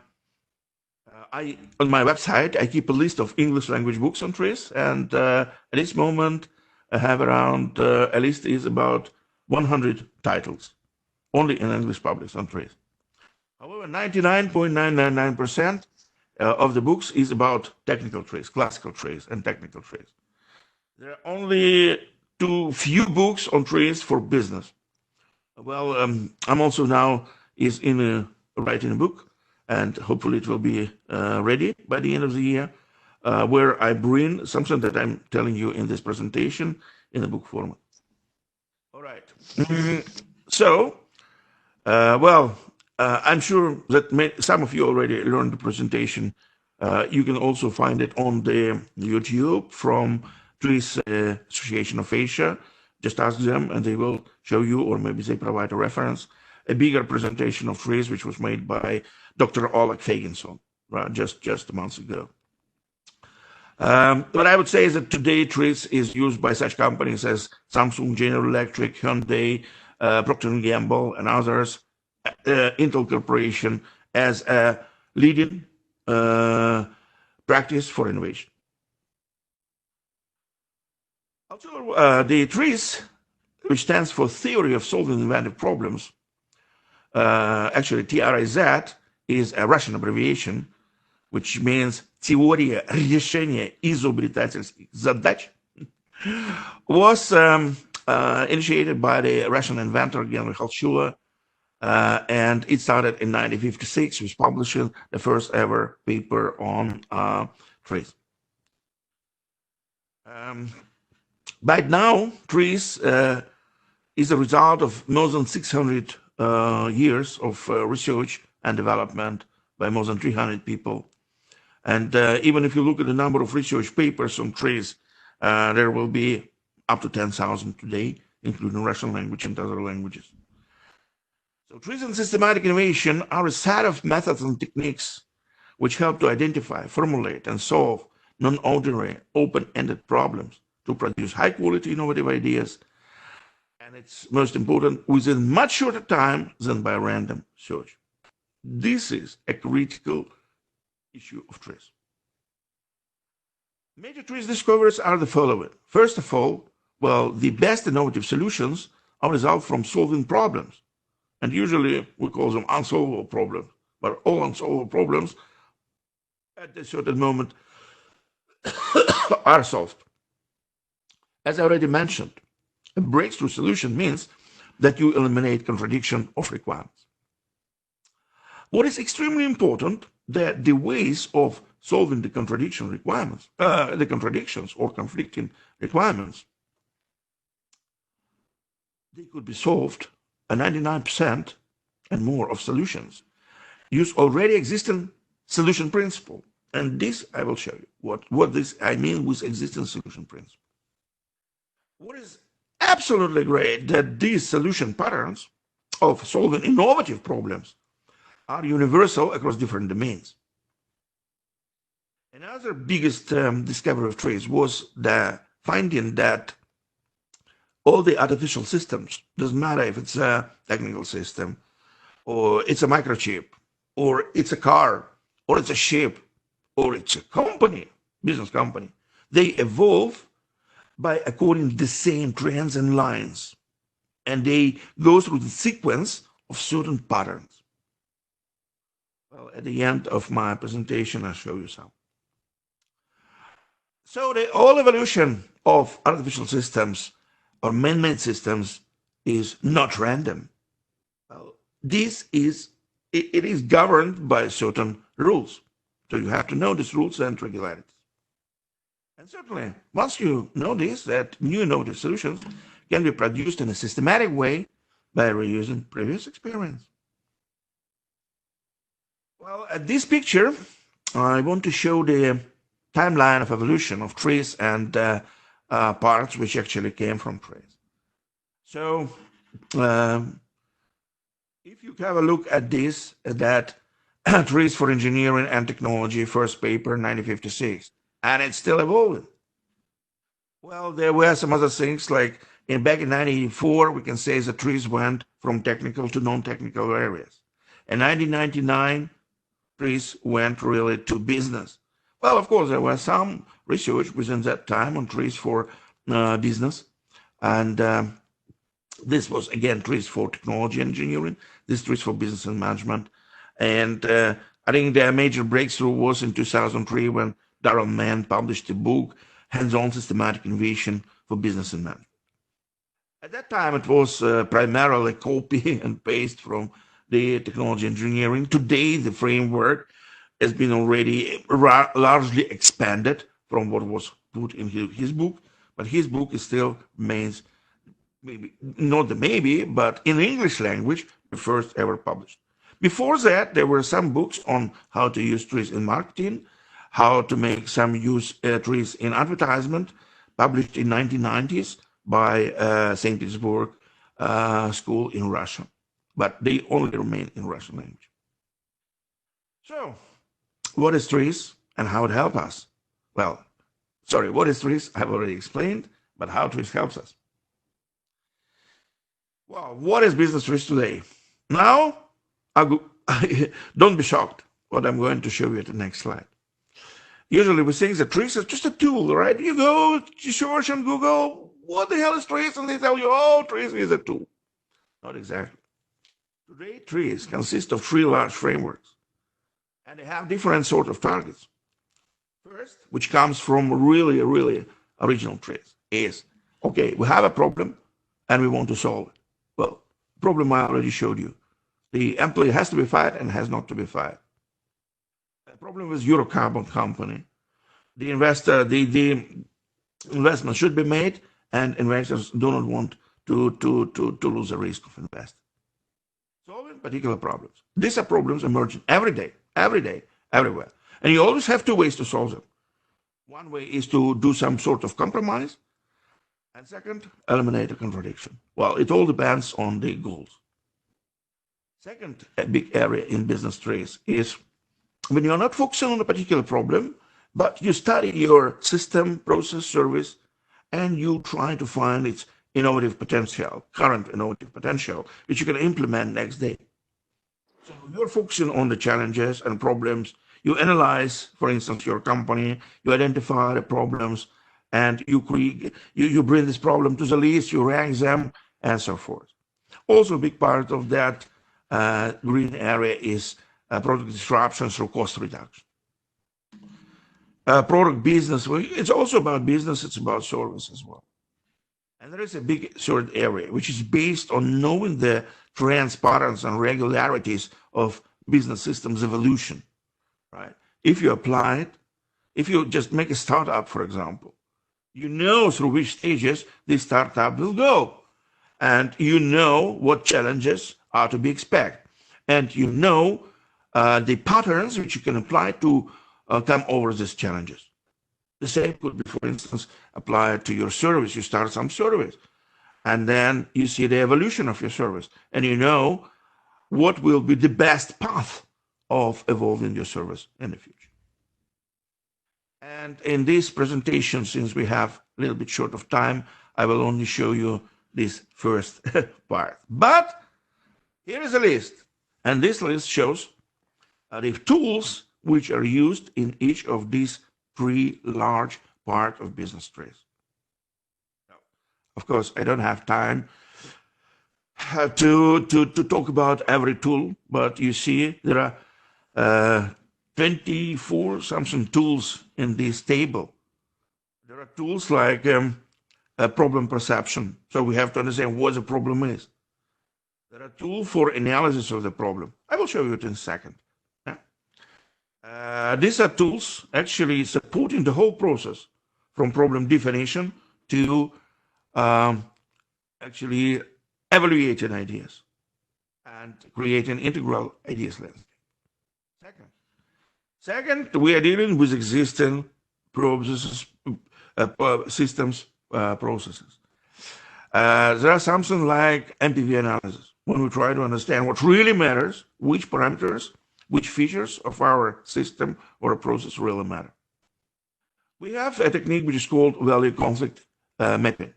my website, I keep a list of English language books on TRIZ. And at this moment, I have around, a list is about 100 titles, only in English published on TRIZ. However, 99.999% of the books is about technical TRIZ, classical TRIZ, and technical TRIZ. There are only few books on TRIZ for business. Well, I'm also now writing a book, and hopefully it will be ready by the end of the year, where I bring something that I'm telling you in this presentation in a book format. All right. So, I'm sure that some of you already learned the presentation. You can also find it on the YouTube from TRIZ Association of Asia. Just ask them and they will show you, or maybe they provide a reference, a bigger presentation of TRIZ, which was made by Dr. Oleg Faginson, right, just months ago. What I would say is that today TRIZ is used by such companies as Samsung, General Electric, Hyundai, Procter & Gamble, and others, Intel Corporation, as a leading practice for innovation. Also, the TRIZ, which stands for Theory of Solving Inventive Problems, actually TRIZ is a Russian abbreviation, which means Теория решения изобретательских задач, was initiated by the Russian inventor Henry Altshuler, and it started in 1956 with publishing the first ever paper on TRIZ. By now, TRIZ is a result of more than 600 years of research and development by more than 300 people. And even if you look at the number of research papers on TRIZ, there will be up to 10,000 today, including Russian language and other languages. So TRIZ and systematic innovation are a set of methods and techniques which help to identify, formulate, and solve non-ordinary, open-ended problems to produce high-quality innovative ideas, and it's most important, within much shorter time than by random search. This is a critical issue of TRIZ. Major TRIZ discoveries are the following. First of all, well, the best innovative solutions are result from solving problems. And usually we call them unsolvable problems. But all unsolvable problems at a certain moment are solved. As I already mentioned, a breakthrough solution means that you eliminate contradiction of requirements. What is extremely important that the ways of solving the the contradictions or conflicting requirements, they could be solved. 99% and more of solutions use already existing solution principle. And this I will show you what this I mean with existing solution principle. What is absolutely great that these solution patterns of solving innovative problems are universal across different domains. Another biggest discovery of TRIZ was the finding that all the artificial systems, doesn't matter if it's a technical system, or it's a microchip, or it's a car, or it's a ship, or it's a company, business company, they evolve by according the same trends and lines, and they go through the sequence of certain patterns. Well, at the end of my presentation, I'll show you some. So the whole evolution of artificial systems or man-made systems is not random. Well, it is governed by certain rules. So you have to know these rules and regularities. And certainly, once you know this, that new innovative solutions can be produced in a systematic way by reusing previous experience. Well, at this picture, I want to show the timeline of evolution of TRIZ and parts which actually came from TRIZ. So, if you have a look at this, that TRIZ for Engineering and Technology, first paper, 1956, and it's still evolving. Well, there were some other things like back in 1984, we can say that TRIZ went from technical to non-technical areas. In 1999, TRIZ went really to business. Well, of course, there was some research within that time on TRIZ for business, and this was again TRIZ for technology engineering, this TRIZ for business and management, and I think the major breakthrough was in 2003 when Darrell Mann published a book, Hands-on Systematic Innovation for Business and Management. At that time, it was primarily copy and paste from the technology engineering. Today, the framework has been already largely expanded from what was put in his book, but his book is still remains maybe not the maybe, but in the English language, the first ever published. Before that, there were some books on how to use TRIZ in marketing, how to make some use TRIZ in advertisement, published in 1990s by St. Petersburg School in Russia, but they only remain in Russian language. So, what is TRIZ and how it helps us? Well, sorry, what is TRIZ? I've already explained, but how TRIZ helps us. Well, what is business TRIZ today? Now, don't be shocked what I'm going to show you at the next slide. Usually we think that TRIZ is just a tool, right? You go, you search on Google, what the hell is TRIZ? And they tell you, oh, TRIZ is a tool. Not exactly. Today, TRIZ consists of 3 large frameworks, and they have different sort of targets. First, which comes from really original TRIZ, is, okay, we have a problem and we want to solve it. Well, problem I already showed you. The employee has to be fired and has not to be fired. The problem with Eurocarbon company. The investment should be made, and investors do not want to lose the risk of investing. Solving particular problems. These are problems emerging every day, everywhere. And you always have 2 ways to solve them. One way is to do some sort of compromise, and second, eliminate a contradiction. Well, it all depends on the goals. Second big area in business TRIZ is when you're not focusing on a particular problem, but you study your system, process, service, and you try to find its innovative potential, current innovative potential, which you can implement next day. So you're focusing on the challenges and problems You analyze, for instance, your company, you identify the problems, and you bring this problem to the list, you rank them, and so forth. Also, a big part of that green area is product disruption through cost reduction. Product business, well, it's also about business, it's about service as well. And there is a big third area, which is based on knowing the trends, patterns, and regularities of business systems evolution, right? If you apply it, if you just make a startup, for example, you know through which stages this startup will go, and you know what challenges are to be expected, and you know the patterns which you can apply to come over these challenges. The same could be, for instance, applied to your service. You start some service, and then you see the evolution of your service, and you know what will be the best path of evolving your service in the future. And in this presentation, since we have a little bit short of time, I will only show you this first part. But here is a list, and this list shows the tools which are used in each of these three large parts of business TRIZ. Of course, I don't have time to talk about every tool, but you see there are 24 something tools in this table. There are tools like problem perception, so we have to understand what the problem is. There are tools for analysis of the problem. I will show you it in a second. These are tools actually supporting the whole process from problem definition to actually evaluating ideas and creating integral ideas landscape. Second, we are dealing with existing processes, systems, processes. There are something like MPV analysis, when we try to understand what really matters, which parameters, which features of our system or a process really matter. We have a technique which is called value conflict mapping.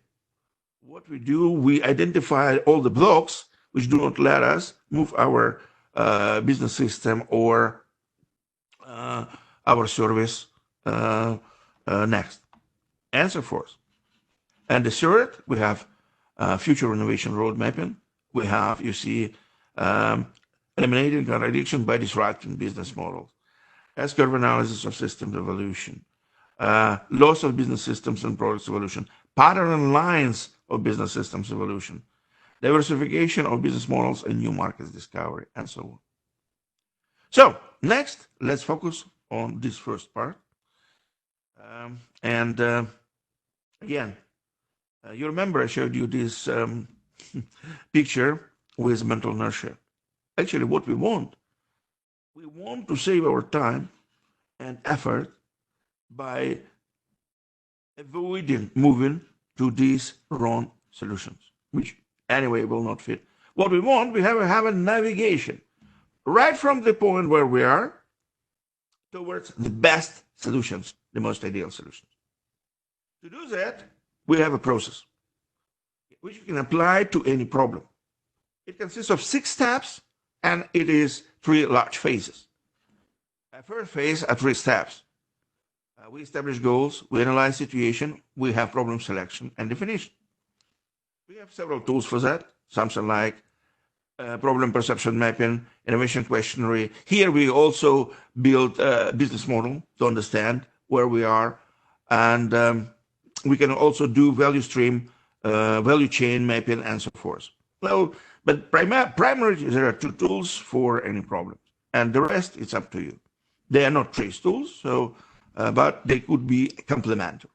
What we do, we identify all the blocks which do not let us move our business system or our service next, and so forth. And the third, we have future innovation road mapping. We have, you see, eliminating contradiction by disrupting business models, S-curve analysis of systems evolution, loss of business systems and products evolution, pattern and lines of business systems evolution, diversification of business models and new markets discovery, and so on. So next, let's focus on this first part. Again, you remember I showed you this picture with mental inertia. Actually, what we want to save our time and effort by avoiding moving to these wrong solutions, which anyway will not fit. What we want, we have a navigation right from the point where we are towards the best solutions, the most ideal solutions. To do that, we have a process which you can apply to any problem. It consists of 6 steps, and it is 3 large phases. First phase are 3 steps. We establish goals, we analyze situation, we have problem selection and definition. We have several tools for that, something like problem perception mapping, innovation questionnaire. Here we also build a business model to understand where we are, and we can also do value stream, value chain mapping, and so forth. Well, but primarily there are 2 tools for any problem, and the rest it's up to you. They are not TRIZ tools, so but they could be complementary.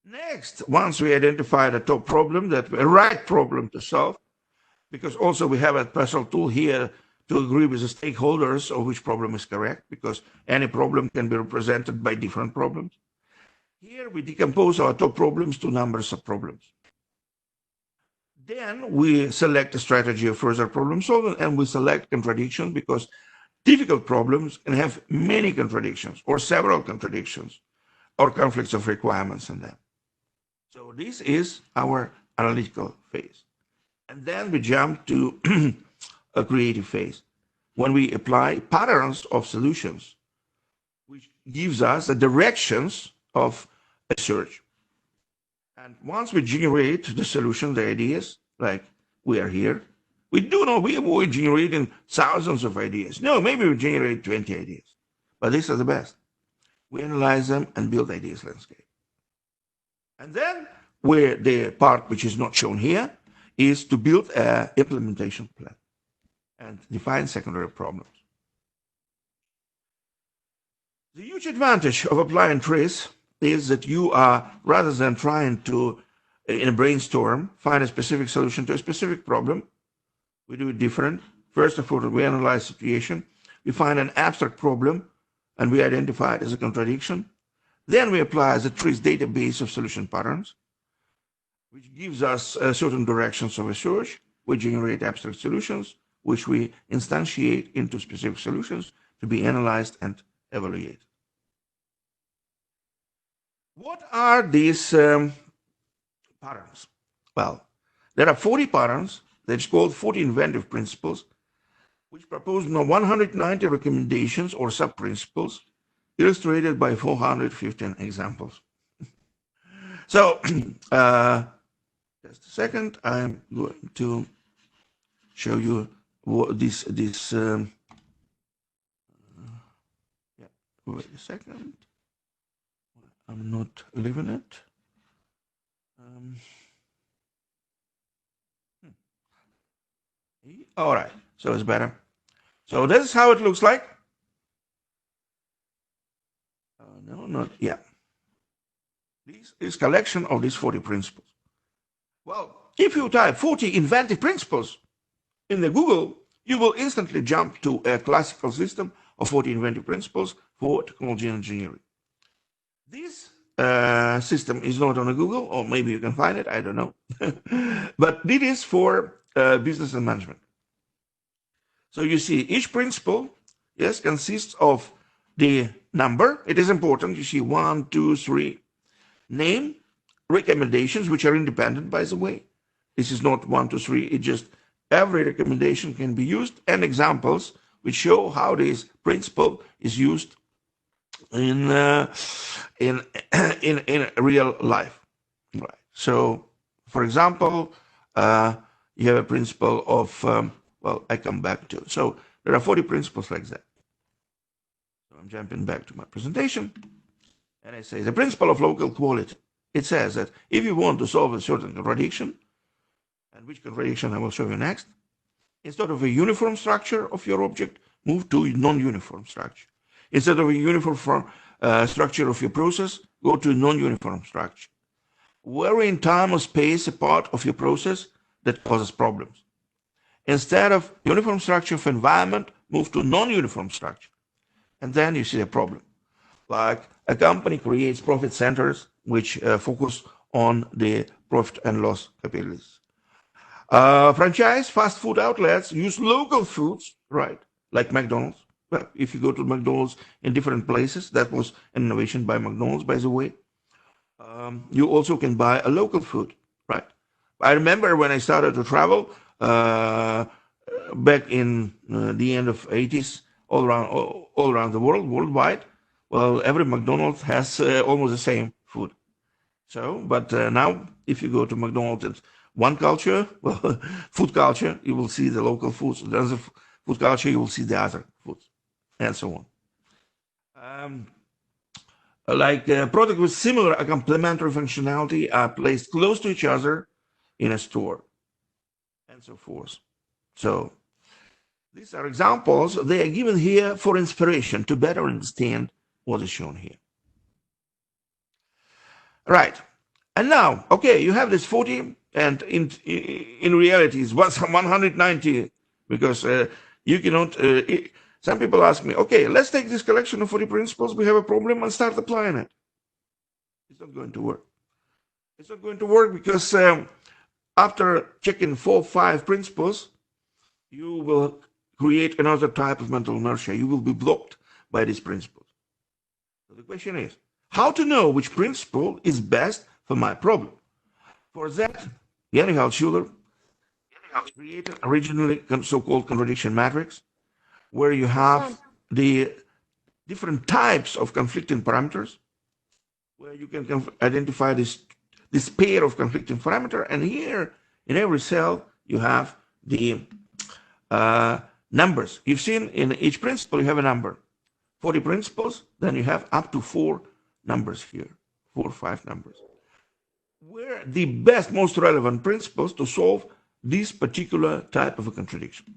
Next, once we identify the top problem, that a right problem to solve, because also we have a special tool here to agree with the stakeholders of which problem is correct, because any problem can be represented by different problems. Here we decompose our top problems to numbers of problems. Then we select a strategy of further problem solving, and we select contradictions, because difficult problems can have many contradictions or several contradictions or conflicts of requirements in them. So this is our analytical phase. And then we jump to a creative phase, when we apply patterns of solutions which gives us the directions of a search. And once we generate the solution, the ideas, like we are here, we do not, we avoid generating thousands of ideas. No, maybe we generate 20 ideas, but these are the best. We analyze them and build ideas landscape. And then where the part which is not shown here is to build an implementation plan and define secondary problems. The huge advantage of applying TRIZ is that you are, rather than trying to, in a brainstorm, find a specific solution to a specific problem, we do it different. First of all, we analyze the situation, we find an abstract problem, and we identify it as a contradiction. Then we apply the TRIZ database of solution patterns, which gives us certain directions of research. We generate abstract solutions, which we instantiate into specific solutions to be analyzed and evaluated. What are these patterns? Well, there are 40 patterns that's called 40 inventive principles, which propose 190 recommendations or sub-principles, illustrated by 415 examples. So, just a second, I'm going to show you what this yeah, wait a second. I'm not leaving it. All right, so it's better. So this is how it looks like. No, not yeah. This is collection of these 40 principles. Well, if you type 40 inventive principles in the Google, you will instantly jump to a classical system of 40 inventive principles for technology and engineering. This system is not on a Google, or maybe you can find it, I don't know. But it is for business and management. So you see each principle, yes, consists of the number. It is important. You see 1, 2, 3. Name, recommendations, which are independent, by the way. This is not 1, 2, 3. It just every recommendation can be used, and examples which show how this principle is used in real life. Right. So, for example, you have a principle of well, I come back to. So there are 40 principles like that. So I'm jumping back to my presentation, and I say the principle of local quality. It says that if you want to solve a certain contradiction, and which contradiction I will show you next, instead of a uniform structure of your object, move to a non-uniform structure. Instead of a uniform structure of your process, go to a non-uniform structure. Vary in time or space a part of your process that causes problems. Instead of uniform structure of environment, move to non-uniform structure. And then you see a problem. Like a company creates profit centers which focus on the profit and loss capabilities. Franchise fast food outlets use local foods, right? Like McDonald's. Well, if you go to McDonald's in different places, that was an innovation by McDonald's, by the way. You also can buy a local food, right? I remember when I started to travel back in the end of 80s, all around the world, worldwide. Well, every McDonald's has almost the same food. So, but now, if you go to McDonald's, it's one culture, well, food culture, you will see the local foods. There's a food culture, you will see the other foods, and so on. Like products with similar complementary functionality are placed close to each other in a store, and so forth. So these are examples. They are given here for inspiration to better understand what is shown here. Right. And now, okay, you have this 40, and in reality it's 190, because you cannot, some people ask me, okay, let's take this collection of 40 principles, we have a problem, and start applying it. It's not going to work. It's not going to work because after checking 4 or 5 principles, you will create another type of mental inertia. You will be blocked by these principles. So the question is, how to know which principle is best for my problem? For that, Valeri Schuler created originally so-called contradiction matrix, where you have the different types of conflicting parameters, where you can identify this pair of conflicting parameter, and here in every cell you have the numbers. You've seen in each principle you have a number. 40 principles, then you have up to 4 numbers here, 4 or 5 numbers. Where the best, most relevant principles to solve this particular type of a contradiction.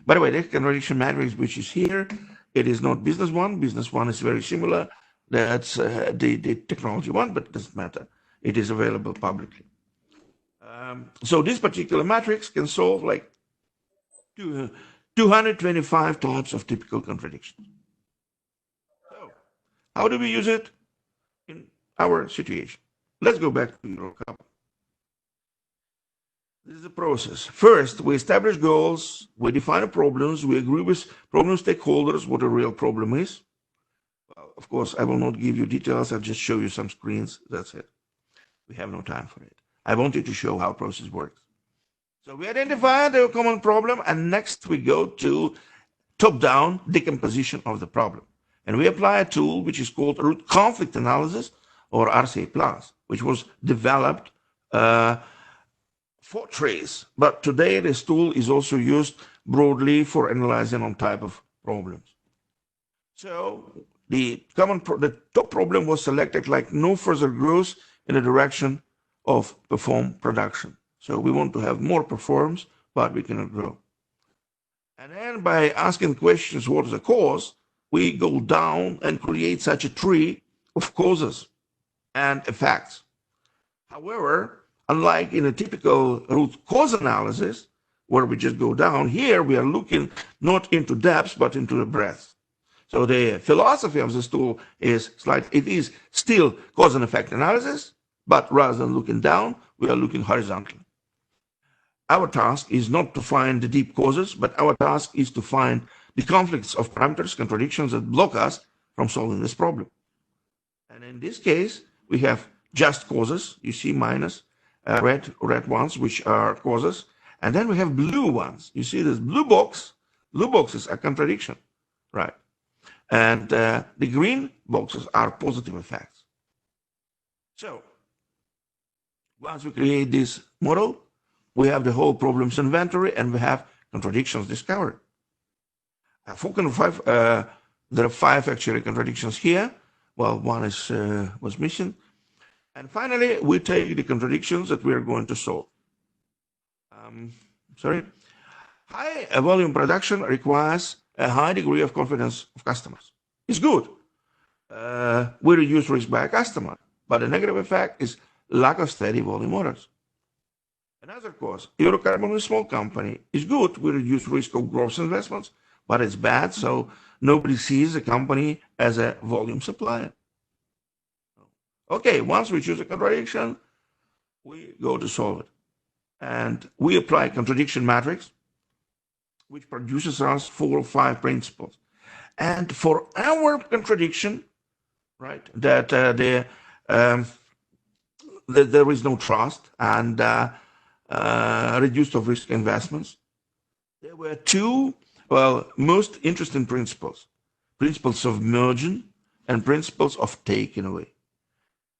By the way, the contradiction matrix which is here, it is not business one. Business one is very similar. That's the technology one, but it doesn't matter. It is available publicly. So this particular matrix can solve like 225 types of typical contradictions. So how do we use it in our situation? Let's go back to Eurocouple. This is the process. First, we establish goals, we define problems, we agree with problem stakeholders what a real problem is. Well, of course, I will not give you details, I'll just show you some screens, that's it. We have no time for it. I wanted to show how process works. So we identify the common problem, and next we go to top-down decomposition of the problem. And we apply a tool which is called root conflict analysis, or RCA+, which was developed for TRIZ, but today this tool is also used broadly for analyzing all type of problems. So the top problem was selected like no further growth in the direction of perform production. So we want to have more performance, but we cannot grow. And then by asking questions, what is the cause, we go down and create such a tree of causes and effects. However, unlike in a typical root cause analysis, where we just go down, here we are looking not into depth, but into the breadth. So the philosophy of this tool is it is still cause and effect analysis, but rather than looking down, we are looking horizontally. Our task is not to find the deep causes, but our task is to find the conflicts of parameters, contradictions that block us from solving this problem. And in this case, we have just causes, you see minus, red ones, which are causes, and then we have blue ones. You see this blue boxes are contradiction, right? And the green boxes are positive effects. So once we create this model, we have the whole problems inventory, and we have contradictions discovered. There are 5 actually contradictions here. Well, one is was missing. And finally, we take the contradictions that we are going to solve. High volume production requires a high degree of confidence of customers. It's good. We reduce risk by a customer, but the negative effect is lack of steady volume orders. Another cause, Eurocarbon is a small company. It's good. We reduce risk of growth investments, but it's bad, so nobody sees the company as a volume supplier. Okay, once we choose a contradiction, we go to solve it. And we apply contradiction matrix, which produces us 4 or 5 principles. And for our contradiction, right, that there is no trust and reduced of risk investments, there were 2, most interesting principles. Principles of merging and principles of taking away.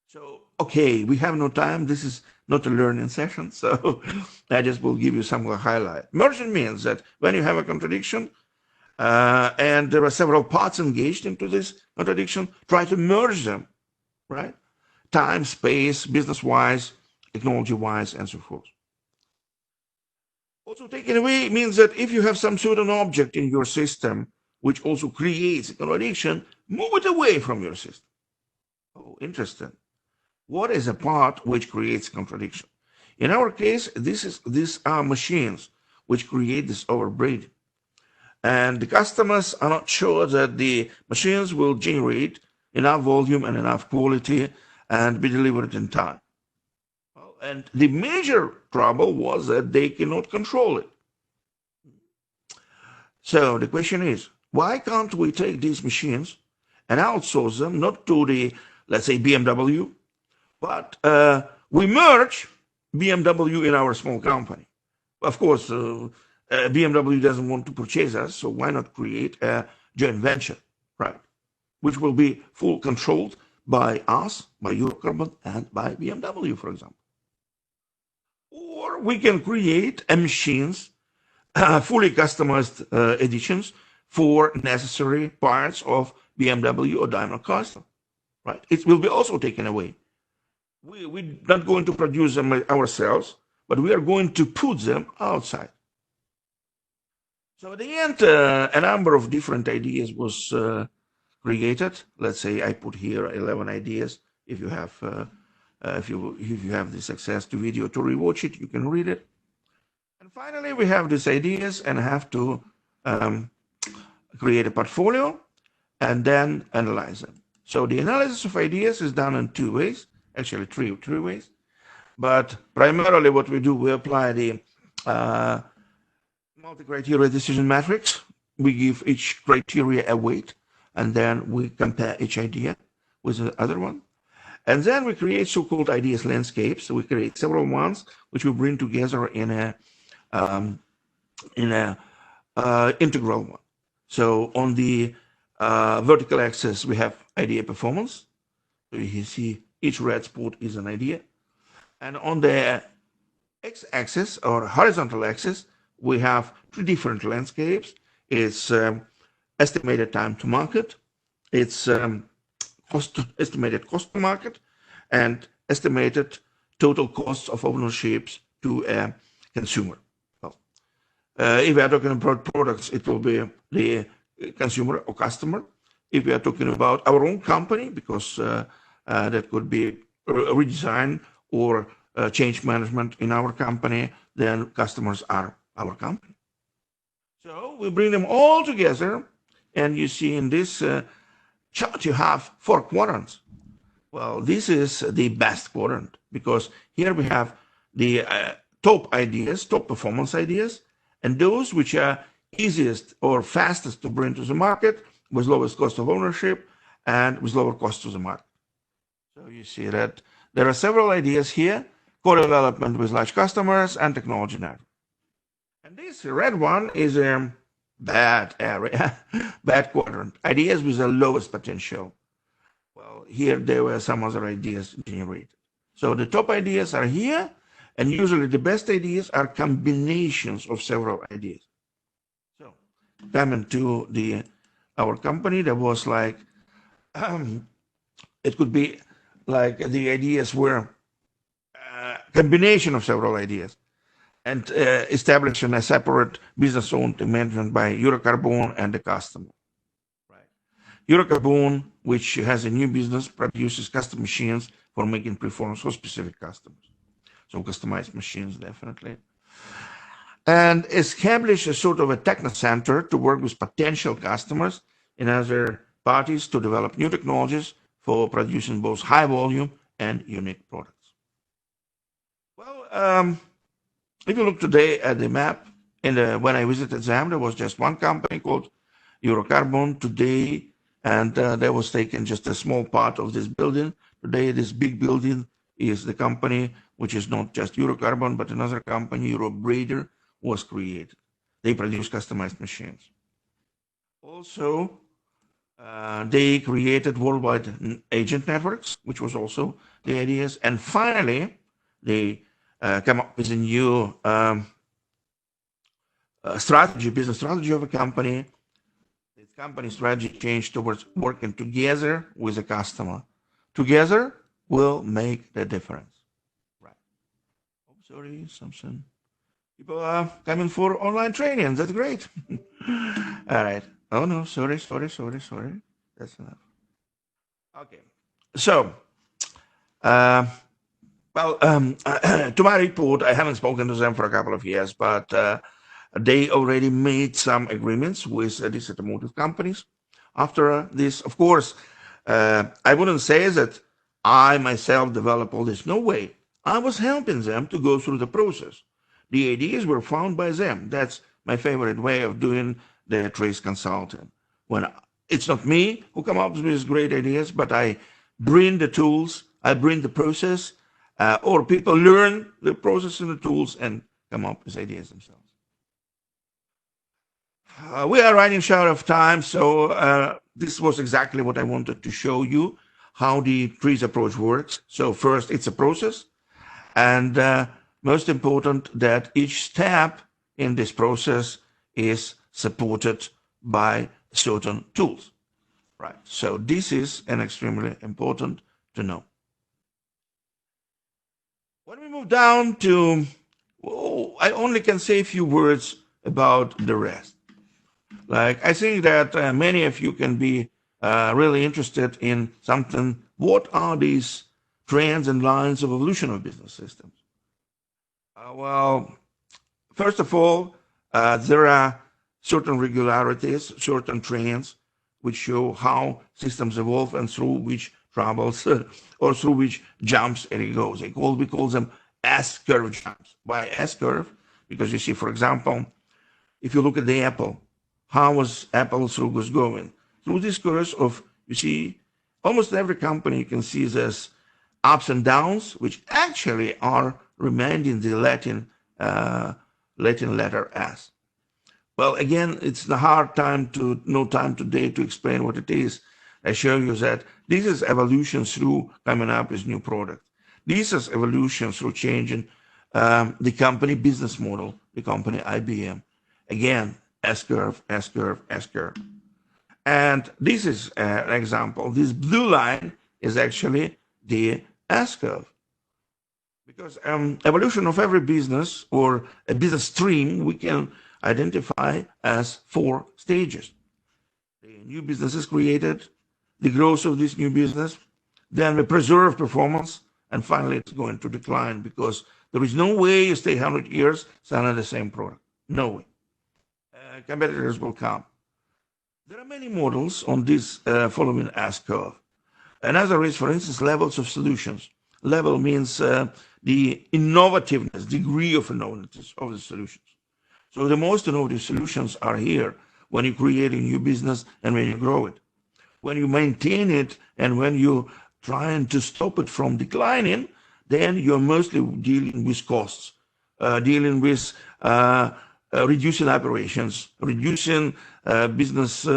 So, okay, we have no time. This is not a learning session, so I just will give you some highlight. Merging means that when you have a contradiction and there are several parts engaged into this contradiction, try to merge them, right? Time, space, business-wise, technology-wise, and so forth. Also, taking away means that if you have some certain object in your system which also creates a contradiction, move it away from your system. Oh, interesting. What is a part which creates contradiction? In our case, these are machines which create this overbreeding. And the customers are not sure that the machines will generate enough volume and enough quality and be delivered in time. Well, and the major trouble was that they cannot control it. So the question is, why can't we take these machines and outsource them, not to the, let's say, BMW, but we merge BMW in our small company. Of course, BMW doesn't want to purchase us, so why not create a joint venture, right? which will be full controlled by us, by Eurocarbon, and by BMW, for example. Or we can create machines, fully customized editions for necessary parts of BMW or Daimler Chrysler, right? It will be also taken away. We're not going to produce them ourselves, but we are going to put them outside. So at the end, a number of different ideas was created. Let's say I put here 11 ideas. If you have if you have this access to video to rewatch it, you can read it. And finally, we have these ideas and have to create a portfolio and then analyze them. So the analysis of ideas is done in two ways, actually three ways. But primarily what we do, we apply the multi-criteria decision matrix. We give each criteria a weight, and then we compare each idea with the other one. And then we create so-called ideas landscapes. So we create several ones, which we bring together in a integral one. So on the vertical axis, we have idea performance. So you see each red spot is an idea. And on the x-axis or horizontal axis, we have two different landscapes. It's estimated time to market, it's estimated cost to market, and estimated total costs of ownership to a consumer. Well, if we are talking about products, it will be the consumer or customer. If we are talking about our own company, because that could be a redesign or change management in our company, then customers are our company. So we bring them all together, and you see in this chart you have 4 quadrants. Well, this is the best quadrant, because here we have the top ideas, top performance ideas, and those which are easiest or fastest to bring to the market with lowest cost of ownership and with lower cost to the market. So you see that there are several ideas here: co-development with large customers and technology network. And this red one is a bad area, bad quadrant, ideas with the lowest potential. Well, here there were some other ideas generated. So the top ideas are here, and usually the best ideas are combinations of several ideas. So coming to our company, there was like, it could be like the ideas were a combination of several ideas, and establishing a separate business owned management by Eurocarbon and the customer. Right. Eurocarbon, which has a new business, produces custom machines for making performance for specific customers. So customized machines, definitely. And establish a sort of a techno center to work with potential customers and other parties to develop new technologies for producing both high volume and unique products. Well, if you look today at the map, when I visited them, there was just one company called Eurocarbon today, and that was taken just a small part of this building. Today, this big building is the company, which is not just Eurocarbon, but another company, Eurobrader, was created. They produce customized machines. Also, they created worldwide agent networks, which was also the ideas. And finally, they come up with a new business strategy of a company. Its company strategy changed towards working together with the customer. Together will make the difference. Right. Oh, sorry, something. People are coming for online training. That's great. All right. Oh no, sorry. That's enough. Okay. So, to my report, I haven't spoken to them for a couple of years, but they already made some agreements with these automotive companies. After this, of course, I wouldn't say that I myself developed all this. No way. I was helping them to go through the process. The ideas were found by them. That's my favorite way of doing the TRIZ consulting. When it's not me who come up with great ideas, but I bring the tools, I bring the process, or people learn the process and the tools and come up with ideas themselves. We are running short of time, so this was exactly what I wanted to show you, how the TRIZ approach works. So first, it's a process, and most important that each step in this process is supported by certain tools. Right. So this is an extremely important to know. When we move down to, I only can say a few words about the rest. Like, I think that many of you can be really interested in something. What are these trends and lines of evolution of business systems? Well, first of all, there are certain regularities, certain trends, which show how systems evolve and through which troubles or through which jumps it goes. We call them S-curve jumps. Why S-curve? Because you see, for example, if you look at the Apple, how was Apple was going? Through this course of, you see, almost every company you can see there's ups and downs, which actually are reminding the Latin letter S. Well, again, it's no time today to explain what it is. I show you that this is evolution through coming up with new product. This is evolution through changing the company business model, the company IBM. Again, S-curve, S-curve, S-curve. And this is an example. This blue line is actually the S-curve. Because evolution of every business or a business stream, we can identify as 4 stages. The new business is created, the growth of this new business, then the preserved performance, and finally it's going to decline because there is no way you stay 100 years selling the same product. No way. Competitors will come. There are many models on this following S-curve. Another is, for instance, levels of solutions. Level means the innovativeness, degree of innovativeness of the solutions. So the most innovative solutions are here when you create a new business and when you grow it. When you maintain it and when you're trying to stop it from declining, then you're mostly dealing with costs, dealing with reducing operations, reducing business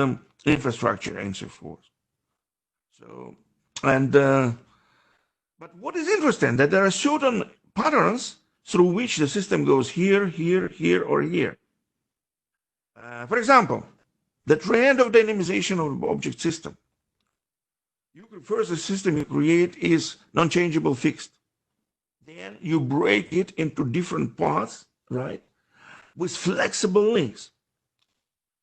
infrastructure, and so forth. So, and but what is interesting that there are certain patterns through which the system goes here, here, here, or here. For example, the trend of dynamization of the object system. First, the system you create is non-changeable fixed. Then you break it into different parts, right, with flexible links.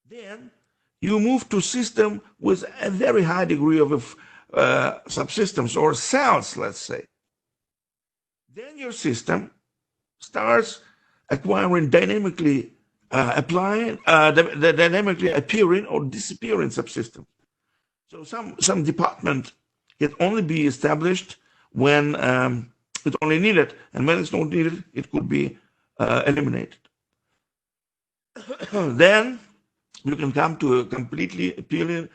Then you move to system with a very high degree of subsystems or cells, let's say. Then your system starts acquiring dynamically dynamically appearing or disappearing subsystems. So some department can only be established when it's only needed, and when it's not needed, it could be eliminated. Then you can come to a completely appearing,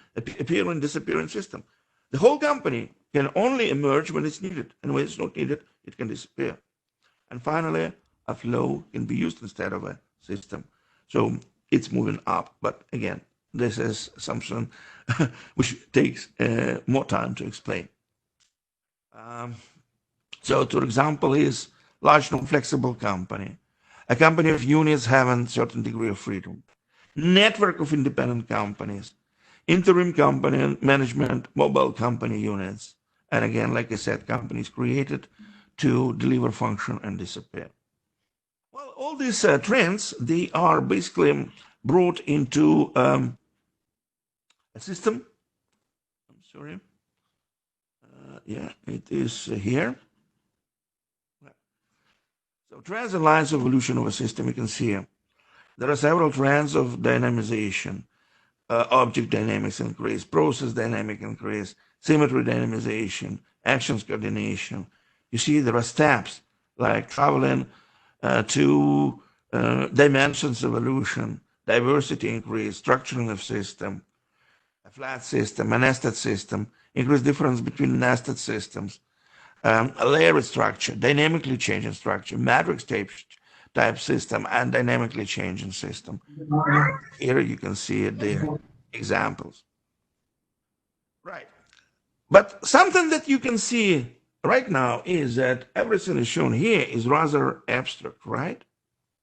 disappearing system. The whole company can only emerge when it's needed, and when it's not needed, it can disappear. And finally, a flow can be used instead of a system. So it's moving up. But again, this is something which takes more time to explain. So, for example, is large non-flexible company, a company of units having a certain degree of freedom, network of independent companies, interim company management, mobile company units, and again, like I said, companies created to deliver function and disappear. Well, all these trends, they are basically brought into a system. I'm sorry. Yeah, it is here. So trends and lines of evolution of a system, you can see here. There are several trends of dynamization. Object dynamics increase, process dynamic increase, symmetry dynamization, actions coordination. You see there are steps like traveling to dimensions evolution, diversity increase, structuring of system, a flat system, a nested system, increase difference between nested systems, a layered structure, dynamically changing structure, matrix type system, and dynamically changing system. Here you can see the examples. Right. But something that you can see right now is that everything is shown here is rather abstract, right?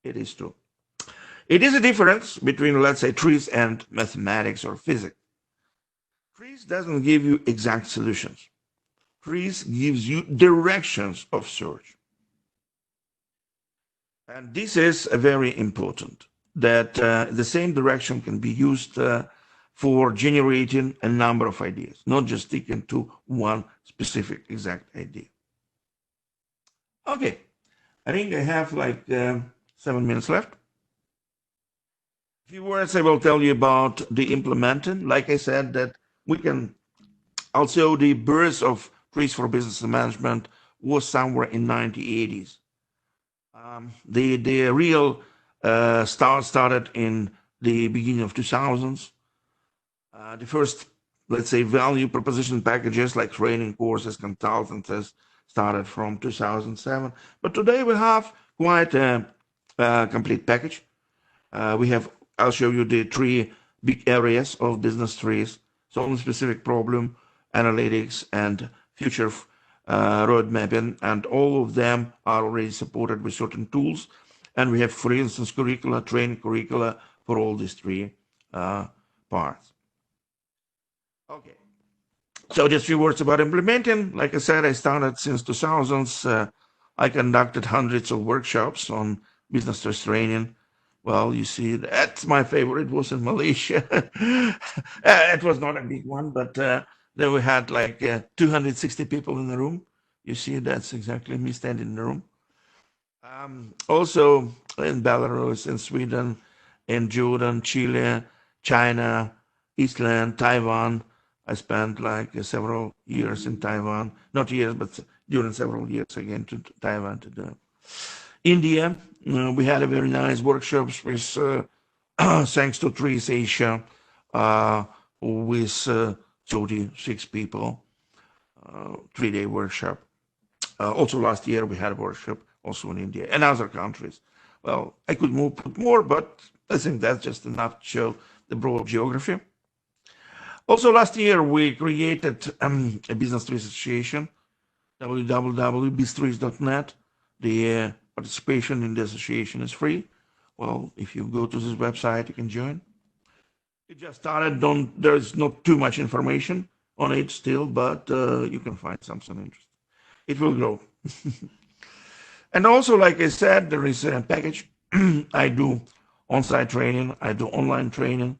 It is true. It is a difference between, let's say, TRIZ and mathematics or physics. TRIZ doesn't give you exact solutions. TRIZ gives you directions of search. And this is very important, that the same direction can be used for generating a number of ideas, not just sticking to one specific exact idea. Okay, I think I have like 7 minutes left. A few words I will tell you about the implementing. Like I said, that we can also, the birth of TRIZ for Business and Management was somewhere in 1980s. The real start started in the beginning of 2000s. The first, let's say, value proposition packages like training courses, consultancies started from 2007. But today we have quite a complete package. I'll show you the three big areas of business TRIZ: solving specific problem, analytics, and future road mapping. And all of them are already supported with certain tools. And we have, for instance, curricula, training curricula for all these three parts. Okay. So just a few words about implementing. Like I said, I started since 2000s. I conducted hundreds of workshops on business TRIZ training. Well, you see, that's my favorite. It was in Malaysia. It was not a big one, but then we had like 260 people in the room. You see, that's exactly me standing in the room. Also in Belarus, in Sweden, in Jordan, Chile, China, Iceland, Taiwan. I spent like several years in Taiwan, not years, but during several years again to Taiwan to do. India, we had a very nice workshops with, thanks to TRIZ Asia, with 36 people, 3-day workshop. Also last year we had a workshop also in India and other countries. Well, I could put more, but I think that's just enough to show the broad geography. Also last year we created a business TRIZ association, www.biztriz.net. The participation in the association is free. Well, if you go to this website, you can join. It just started. There's not too much information on it still, but you can find something interesting. It will grow. And also, like I said, there is a package. I do on-site training. I do online training.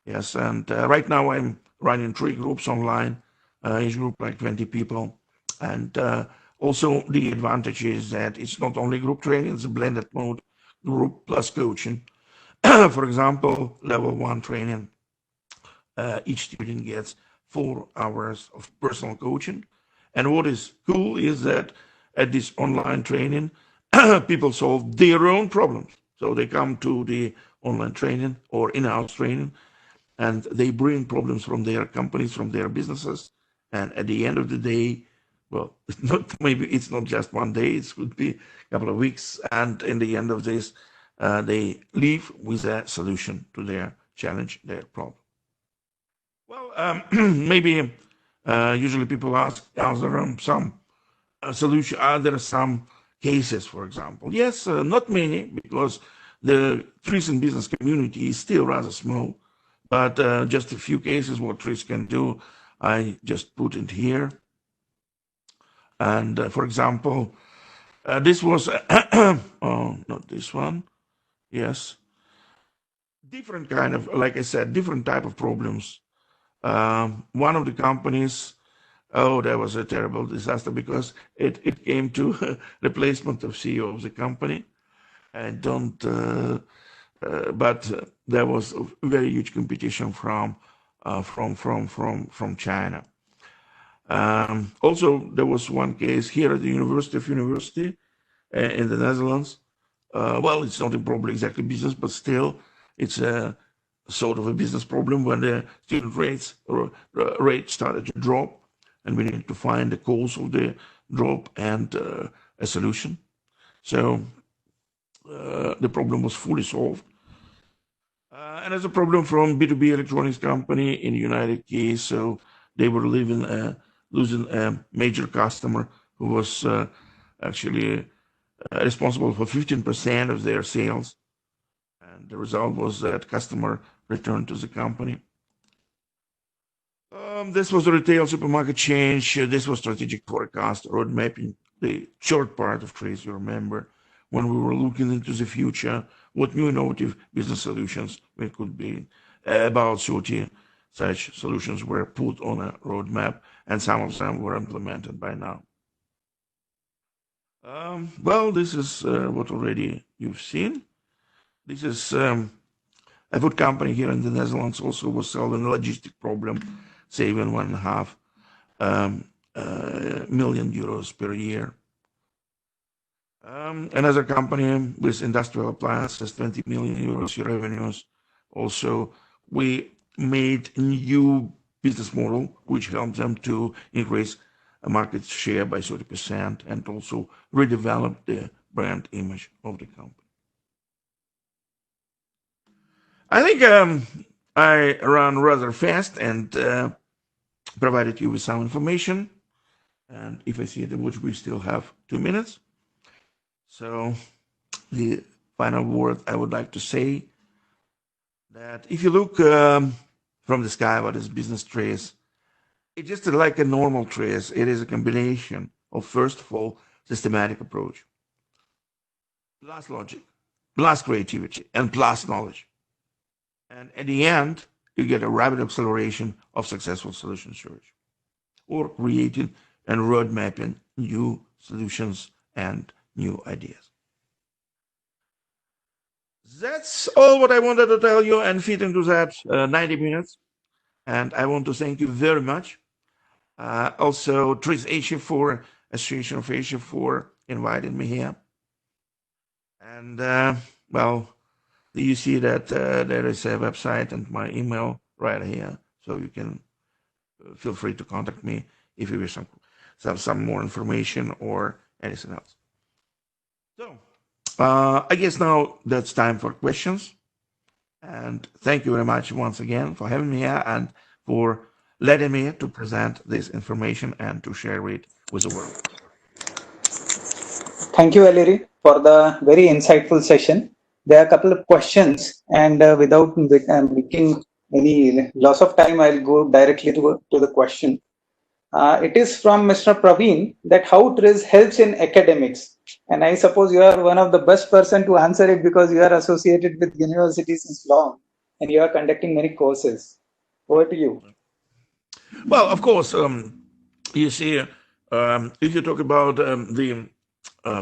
Yes, and right now I'm running 3 groups online, each group like 20 people. And also the advantage is that it's not only group training, it's a blended mode, group plus coaching. For example, level 1 training, each student gets 4 hours of personal coaching. And what is cool is that at this online training, people solve their own problems. So they come to the online training or in-house training, and they bring problems from their companies, from their businesses. And at the end of the day, well, it's not just one day, it could be a couple of weeks. And in the end of this, they leave with a solution to their challenge, their problem. Well, maybe usually people ask, are there some solution? Are there some cases, for example? Yes, not many, because the TRIZ in business community is still rather small. But just a few cases what TRIZ can do, I just put it here. And for example, this was, oh, not this one. Yes. Different kind of, like I said, different type of problems. One of the companies, oh, that was a terrible disaster because it came to replacement of CEO of the company. I don't, but there was a very huge competition from China. Also, there was one case here at the University in the Netherlands. Well, it's not a problem exactly business, but still, it's a sort of a business problem when the student rate started to drop, and we needed to find the cause of the drop and a solution. So the problem was fully solved. And there's a problem from B2B electronics company in the United States. So they were losing a major customer who was actually responsible for 15% of their sales. And the result was that customer returned to the company. This was a retail supermarket change. This was strategic forecast, road mapping, the short part of TRIZ, you remember, when we were looking into the future, what new innovative business solutions we could be. About 30 such solutions were put on a roadmap, and some of them were implemented by now. Well, this is what already you've seen. This is a food company here in the Netherlands also was solving a logistic problem, saving 1.5 million euros per year. Another company with industrial appliances, 20 million euros revenues. Also, we made a new business model which helped them to increase a market share by 30% and also redevelop the brand image of the company. I think I ran rather fast and provided you with some information. And if I see that which we still have 2 minutes. So the final word I would like to say that if you look from the sky what is business TRIZ, it's just like a normal TRIZ. It is a combination of, first of all, systematic approach, plus logic, plus creativity, and plus knowledge. And at the end, you get a rapid acceleration of successful solution search, or creating and road mapping new solutions and new ideas. That's all what I wanted to tell you and fit into that 90 minutes. And I want to thank you very much. Also, TRIZ Association of Asia for inviting me here. And well, you see that there is a website and my email right here, so you can feel free to contact me if you wish some more information or anything else. So I guess now that's time for questions. And thank you very much once again for having me here and for letting me to present this information and to share it with the world. Thank you, Valeri, for the very insightful session. There are a couple of questions, and without making any loss of time, I'll go directly to the question. It is from Mr. Praveen that how TRIZ helps in academics. And I suppose you are one of the best person to answer it because you are associated with universities since long and you are conducting many courses. Over to you. Well, of course, you see, if you talk about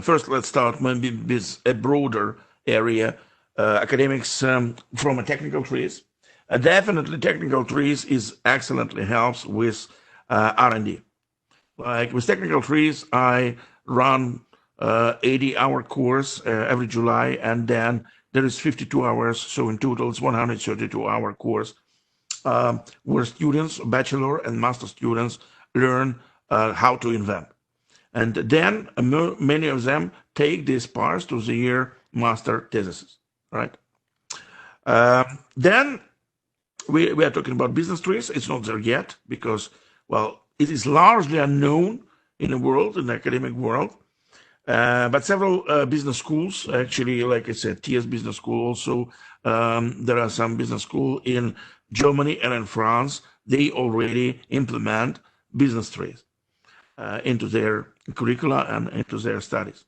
first, let's start maybe with a broader area, academics from a technical TRIZ. Definitely technical TRIZ is excellently helps with R&D. Like with technical TRIZ, I run 80-hour course every July, and then there is 52 hours, so in total it's 132-hour course where students, bachelor and master students, learn how to invent. And then many of them take these parts to their master thesis, right? Then we are talking about business TRIZ. It's not there yet because, well, it is largely unknown in the world, in the academic world. But several business schools, actually, like I said, TS Business School also, there are some business schools in Germany and in France, they already implement business TRIZ into their curricula and into their studies.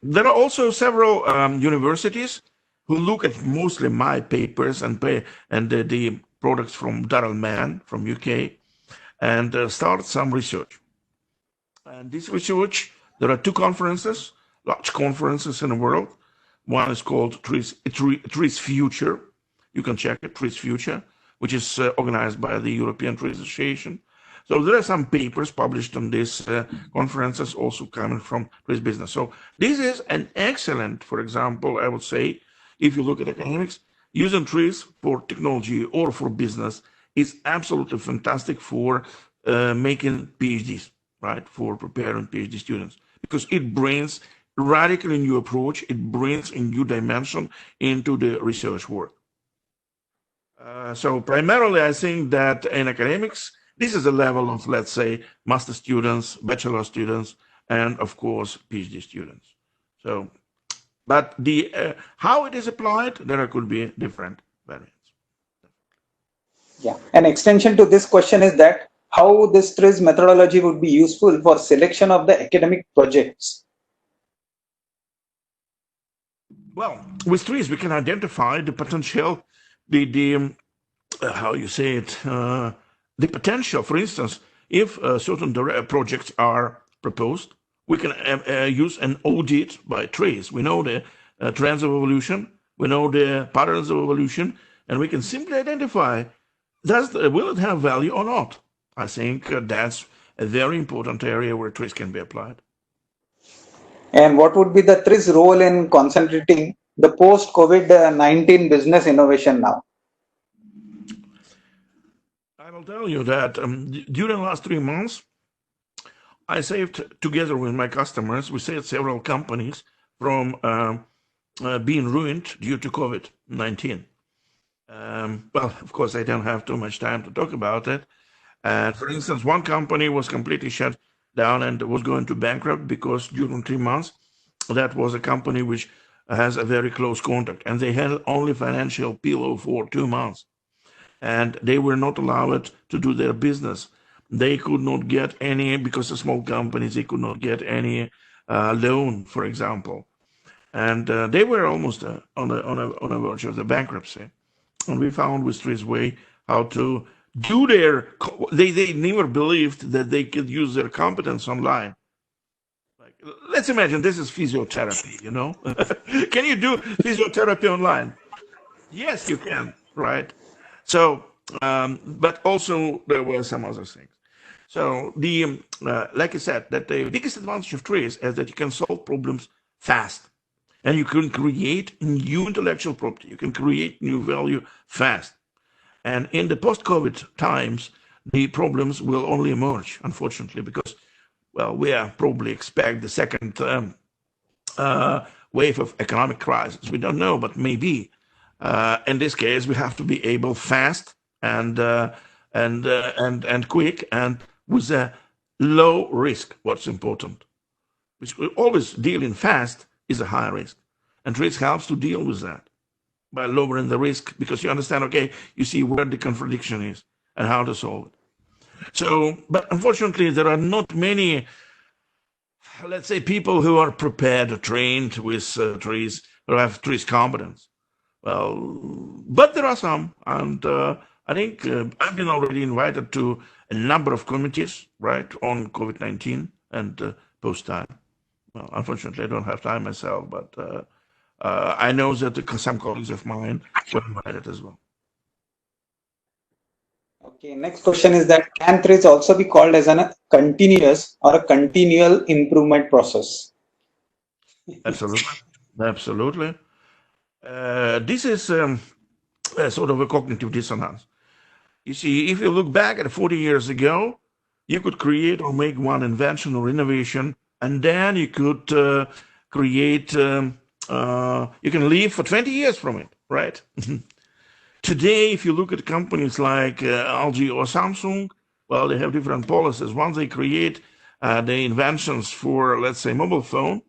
There are also several universities who look at mostly my papers and the products from Darrell Mann from UK and start some research. And this research, there are two conferences, large conferences in the world. One is called TRIZ Future. You can check it, TRIZ Future, which is organized by the European TRIZ Association. So there are some papers published on these conferences also coming from TRIZ Business. So this is an excellent, for example, I would say, if you look at academics, using TRIZ for technology or for business is absolutely fantastic for making PhDs, right? For preparing PhD students, because it brings radically new approach, it brings a new dimension into the research work. So primarily, I think that in academics, this is a level of, let's say, master students, bachelor students, and of course, PhD students. So, but the how it is applied, there could be different variants. Yeah. An extension to this question is that how this TRIZ methodology would be useful for selection of the academic projects. Well, with trees, we can identify the potential, the how you say it, the potential. For instance, if certain projects are proposed, we can use an audit by trees. We know the trends of evolution, we know the patterns of evolution, and we can simply identify will it have value or not. I think that's a very important area where trees can be applied. And what would be the TRIZ role in concentrating the post-COVID-19 business innovation now? I will tell you that during the last 3 months, I saved, together with my customers, we saved several companies from being ruined due to COVID-19. Well, of course, I don't have too much time to talk about it. And for instance, one company was completely shut down and was going to bankrupt because during 3 months, that was a company which has a very close contact, and they had only financial pillow for 2 months, and they were not allowed to do their business. They could not get any, because of small companies, they could not get any loan, for example, and they were almost on a verge of the bankruptcy. And we found with TRIZ way how to do their. They never believed that they could use their competence online. Like, let's imagine this is physiotherapy. Can you do physiotherapy online? Yes, you can, right? So, but also there were some other things. So like I said, that the biggest advantage of trees is that you can solve problems fast, and you can create new intellectual property. You can create new value fast. And in the post-COVID times, the problems will only emerge, unfortunately, because well, we are probably expect the second wave of economic crisis. We don't know, but maybe. In this case, we have to be able fast and quick and with a low risk. What's important, which we always dealing fast is a high risk, and risk helps to deal with that by lowering the risk because you understand. Okay, you see where the contradiction is and how to solve it. So, but unfortunately, there are not many, let's say, people who are prepared or trained with trees or have trees competence. Well, but there are some, and I think I've been already invited to a number of committees, right, on COVID-19 and post time. Well, unfortunately, I don't have time myself, but I know that some colleagues of mine were invited as well. Okay, next question is that can TRIZ also be called as a continuous or a continual improvement process? Absolutely, absolutely. This is sort of a cognitive dissonance. You see, if you look back at 40 years ago, you could create or make one invention or innovation, and then you could create, you can live for 20 years from it, right? Today, if you look at companies like LG or Samsung, well, they have different policies. Once they create the inventions for, let's say, mobile phone,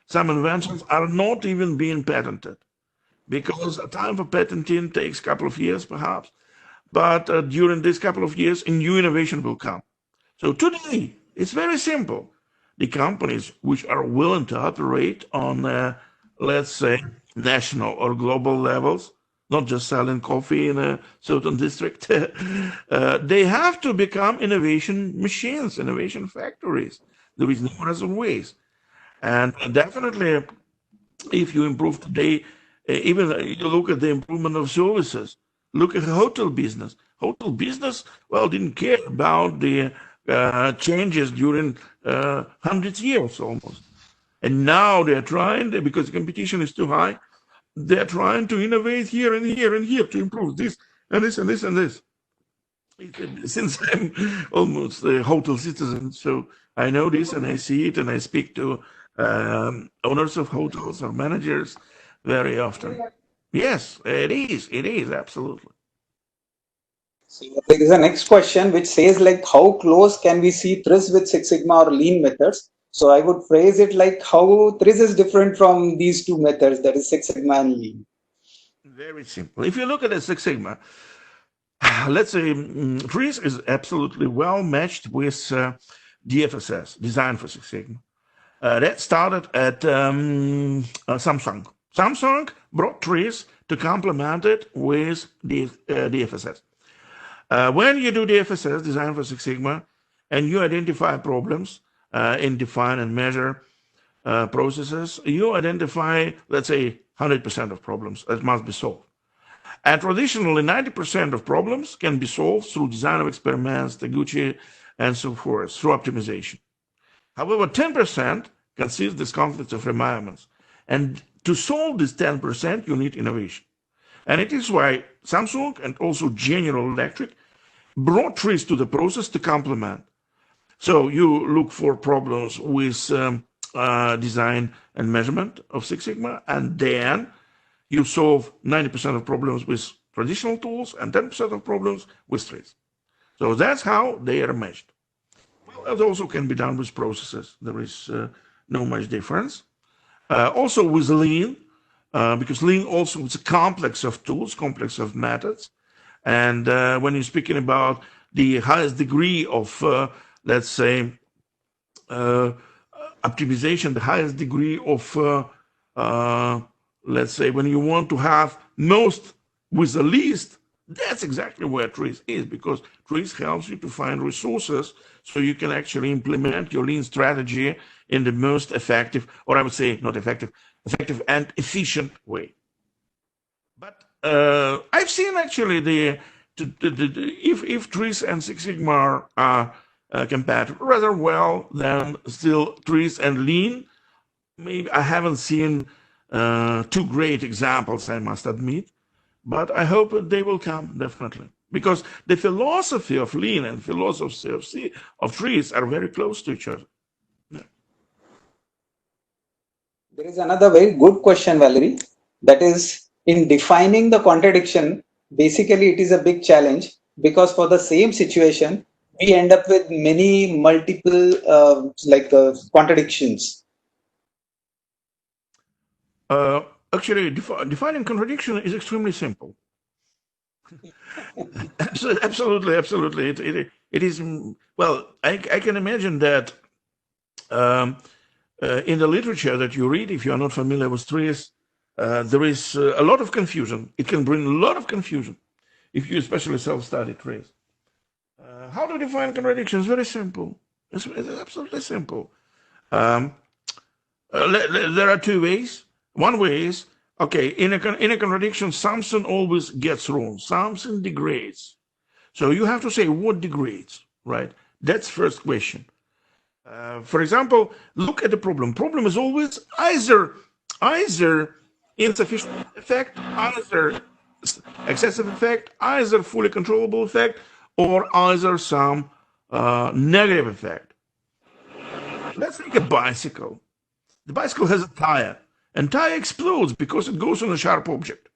some inventions are not even being patented because the time for patenting takes a couple of years, perhaps. But during this couple of years, a new innovation will come. So today, it's very simple. The companies which are willing to operate on, let's say, national or global levels, not just selling coffee in a certain district, they have to become innovation machines, innovation factories. There is no other ways. And definitely, if you improve today, even you look at the improvement of services, look at the hotel business. Hotel business, well, didn't care about the changes during hundreds of years almost. And now they're trying, because the competition is too high, they're trying to innovate here and here and here to improve this and this and this and this. Since I'm almost a hotel citizen, so I know this and I see it and I speak to owners of hotels or managers very often. Yes, it is. It is absolutely. So there is a next question which says like how close can we see TRIZ with Six Sigma or lean methods? So I would phrase it like how TRIZ is different from these two methods, that is Six Sigma and lean. Very simple. If you look at the Six Sigma, let's say TRIZ is absolutely well matched with DFSS, Design for Six Sigma. That started at Samsung. Samsung brought TRIZ to complement it with DFSS. When you do DFSS, Design for Six Sigma, and you identify problems in define and measure processes, you identify, let's say, 100% of problems that must be solved. And traditionally, 90% of problems can be solved through design of experiments, Taguchi, and so forth, through optimization. However, 10% consists this conflicts of requirements. And to solve this 10%, you need innovation. And it is why Samsung and also General Electric brought TRIZ to the process to complement. So you look for problems with design and measurement of Six Sigma, and then you solve 90% of problems with traditional tools and 10% of problems with TRIZ. So that's how they are measured. Well, that also can be done with processes. There is no much difference. Also with lean, because lean also is a complex of tools, complex of methods. And when you're speaking about the highest degree of, let's say, optimization, the highest degree of, let's say, when you want to have most with the least, that's exactly where TRIZ is, because TRIZ helps you to find resources so you can actually implement your lean strategy in the most effective, or I would say not effective, effective and efficient way. But I've seen actually if TRIZ and Six Sigma are compared rather well, then still TRIZ and lean. Maybe I haven't seen two great examples, I must admit, but I hope they will come definitely, because the philosophy of lean and philosophy of TRIZ are very close to each other. Yeah. There is another very good question, Valerie. That is, in defining the contradiction, basically it is a big challenge because for the same situation, we end up with many multiple contradictions. Actually, defining contradiction is extremely simple. Absolutely, absolutely. It is, well, I can imagine that in the literature that you read, if you are not familiar with TRIZ, there is a lot of confusion. It can bring a lot of confusion if you especially self-study TRIZ. How to define contradictions? Very simple. It's absolutely simple. Um, there are two ways. One way is, okay, in a contradiction, something always gets wrong. Something degrades. So you have to say what degrades, right? That's first question. For example, look at the problem. Problem is always either insufficient effect, either excessive effect, either fully controllable effect, or either some negative effect. Let's take a bicycle. The bicycle has a tire, and tire explodes because it goes on a sharp object.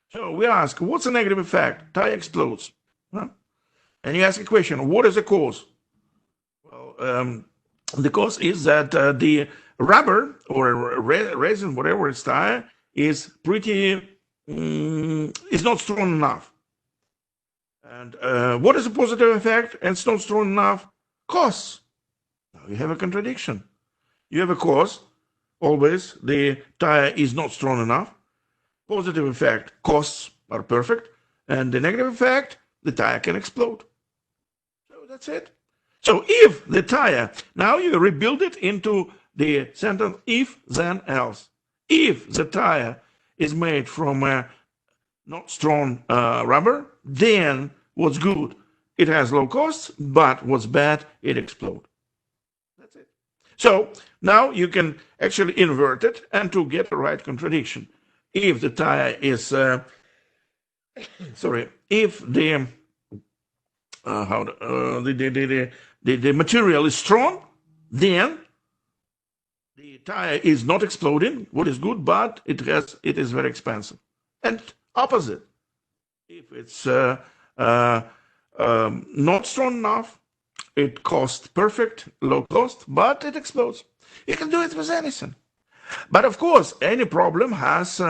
So we ask, what's the negative effect? Tire explodes. Huh? And you ask a question, what is the cause? Well, the cause is that the rubber or resin, whatever it's tire, is is not strong enough. And what is the positive effect? And it's not strong enough. Costs. Now you have a contradiction. You have a cause. Always the tire is not strong enough. Positive effect, costs are perfect. And the negative effect, the tire can explode. So that's it. So if the tire, now you rebuild it into the sentence if, then, else. If the tire is made from not strong rubber, then what's good? It has low costs, but what's bad? It explodes. That's it. So now you can actually invert it and to get the right contradiction. If the tire is, sorry, if the the material is strong, then the tire is not exploding. What is good, but it is very expensive. And opposite, if it's not strong enough. It costs perfect, low cost, but it explodes. You can do it with anything. But of course, any problem has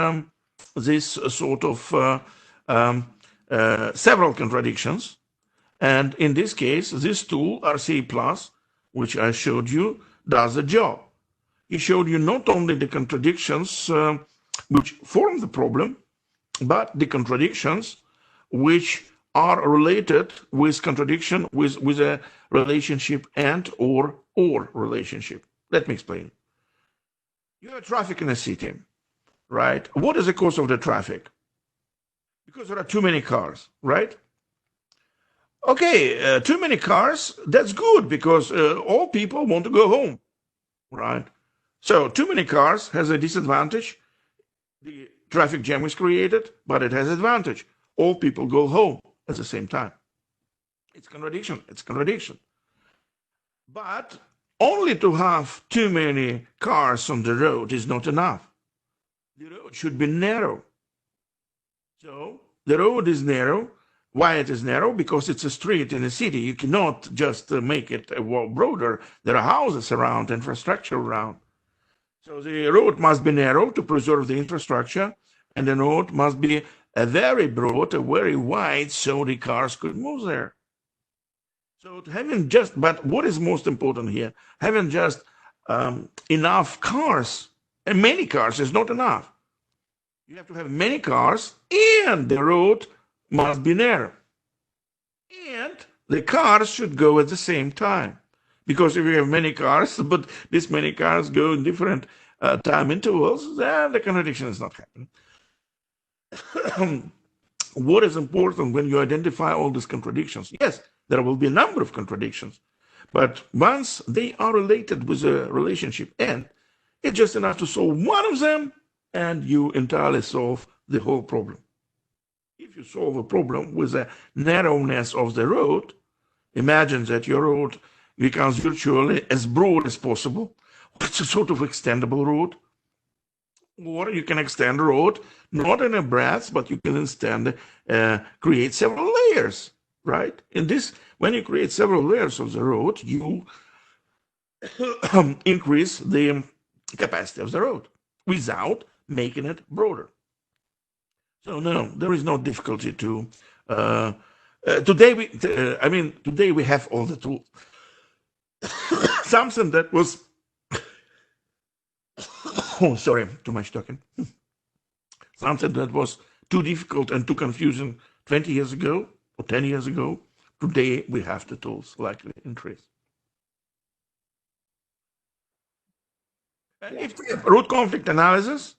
this sort of several contradictions. And in this case, this tool, RCA Plus, which I showed you, does the job. It showed you not only the contradictions which form the problem, but the contradictions which are related with contradiction with a relationship and or relationship. Let me explain. You have traffic in a city, right? What is the cause of the traffic? Because there are too many cars, right? Okay, too many cars, that's good because all people want to go home, right? So too many cars has a disadvantage. The traffic jam is created, but it has advantage. All people go home at the same time. It's contradiction. It's contradiction. But only to have too many cars on the road is not enough. The road should be narrow. So the road is narrow. Why it is narrow? Because it's a street in a city. You cannot just make it broader. There are houses around, infrastructure around. So the road must be narrow to preserve the infrastructure, and the road must be a very broad, a very wide, so the cars could move there. So having just, but what is most important here? Having just enough cars, and many cars is not enough. You have to have many cars, and the road must be narrow. And the cars should go at the same time. Because if you have many cars, but this many cars go in different time intervals, then the contradiction is not happening. What is important when you identify all these contradictions? Yes, there will be a number of contradictions, but once they are related with a relationship end, it's just enough to solve one of them and you entirely solve the whole problem. If you solve a problem with the narrowness of the road, imagine that your road becomes virtually as broad as possible. It's a sort of extendable road. Or you can extend the road, not in a breadth, but you can extend, create several layers, right? In this, when you create several layers of the road, you increase the capacity of the road without making it broader. So no, there is no difficulty to. Today we have all the tools. Something that was. Oh, sorry, too much talking. Something that was too difficult and too confusing 20 years ago or 10 years ago. Today we have the tools like in TRIZ. And if you have root conflict analysis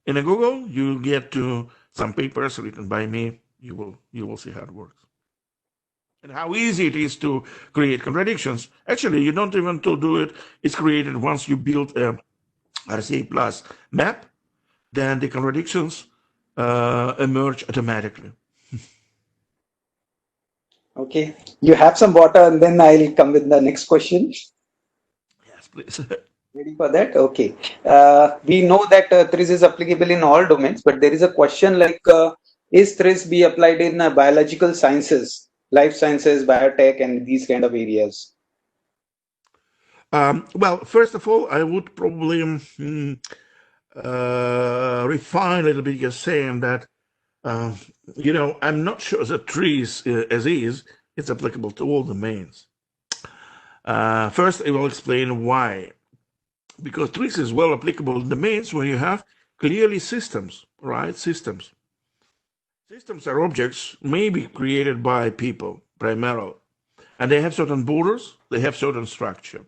in a Google, you'll get to some papers written by me. You will see how it works. And how easy it is to create contradictions. Actually, you don't even to do it. It's created once you build a RCA Plus map, then the contradictions emerge automatically. Okay, you have some water and then I'll come with the next question. Yes, please. Ready for that? Okay. We know that TRIZ is applicable in all domains, but there is a question like, is TRIZ be applied in biological sciences, life sciences, biotech, and these kind of areas? Well, first of all, I would probably refine a little bit just saying that, I'm not sure that TRIZ as is, it's applicable to all domains. First, I will explain why. Because TRIZ is well applicable in domains where you have clearly systems, right? Systems. Systems are objects maybe created by people primarily, and they have certain borders, they have certain structure.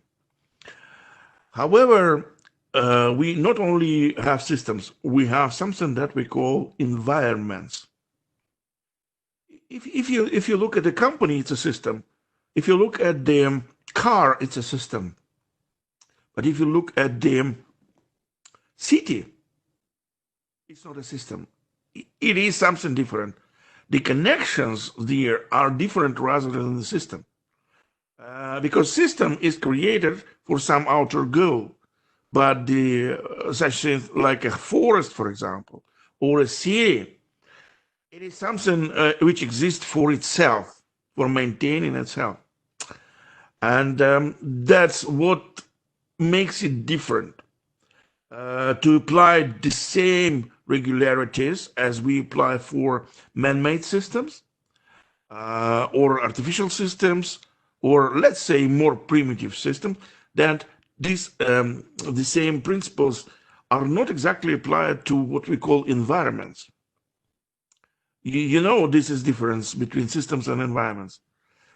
However, we not only have systems, we have something that we call environments. If you look at the company, it's a system. If you look at the car, it's a system. But if you look at the city, it's not a system. It is something different. The connections there are different rather than the system. Because system is created for some outer goal. But the such things like a forest, for example, or a city, it is something which exists for itself, for maintaining its health. And that's what makes it different. To apply the same regularities as we apply for man-made systems or artificial systems, or let's say more primitive systems, that the same principles are not exactly applied to what we call environments. You know, this is difference between systems and environments.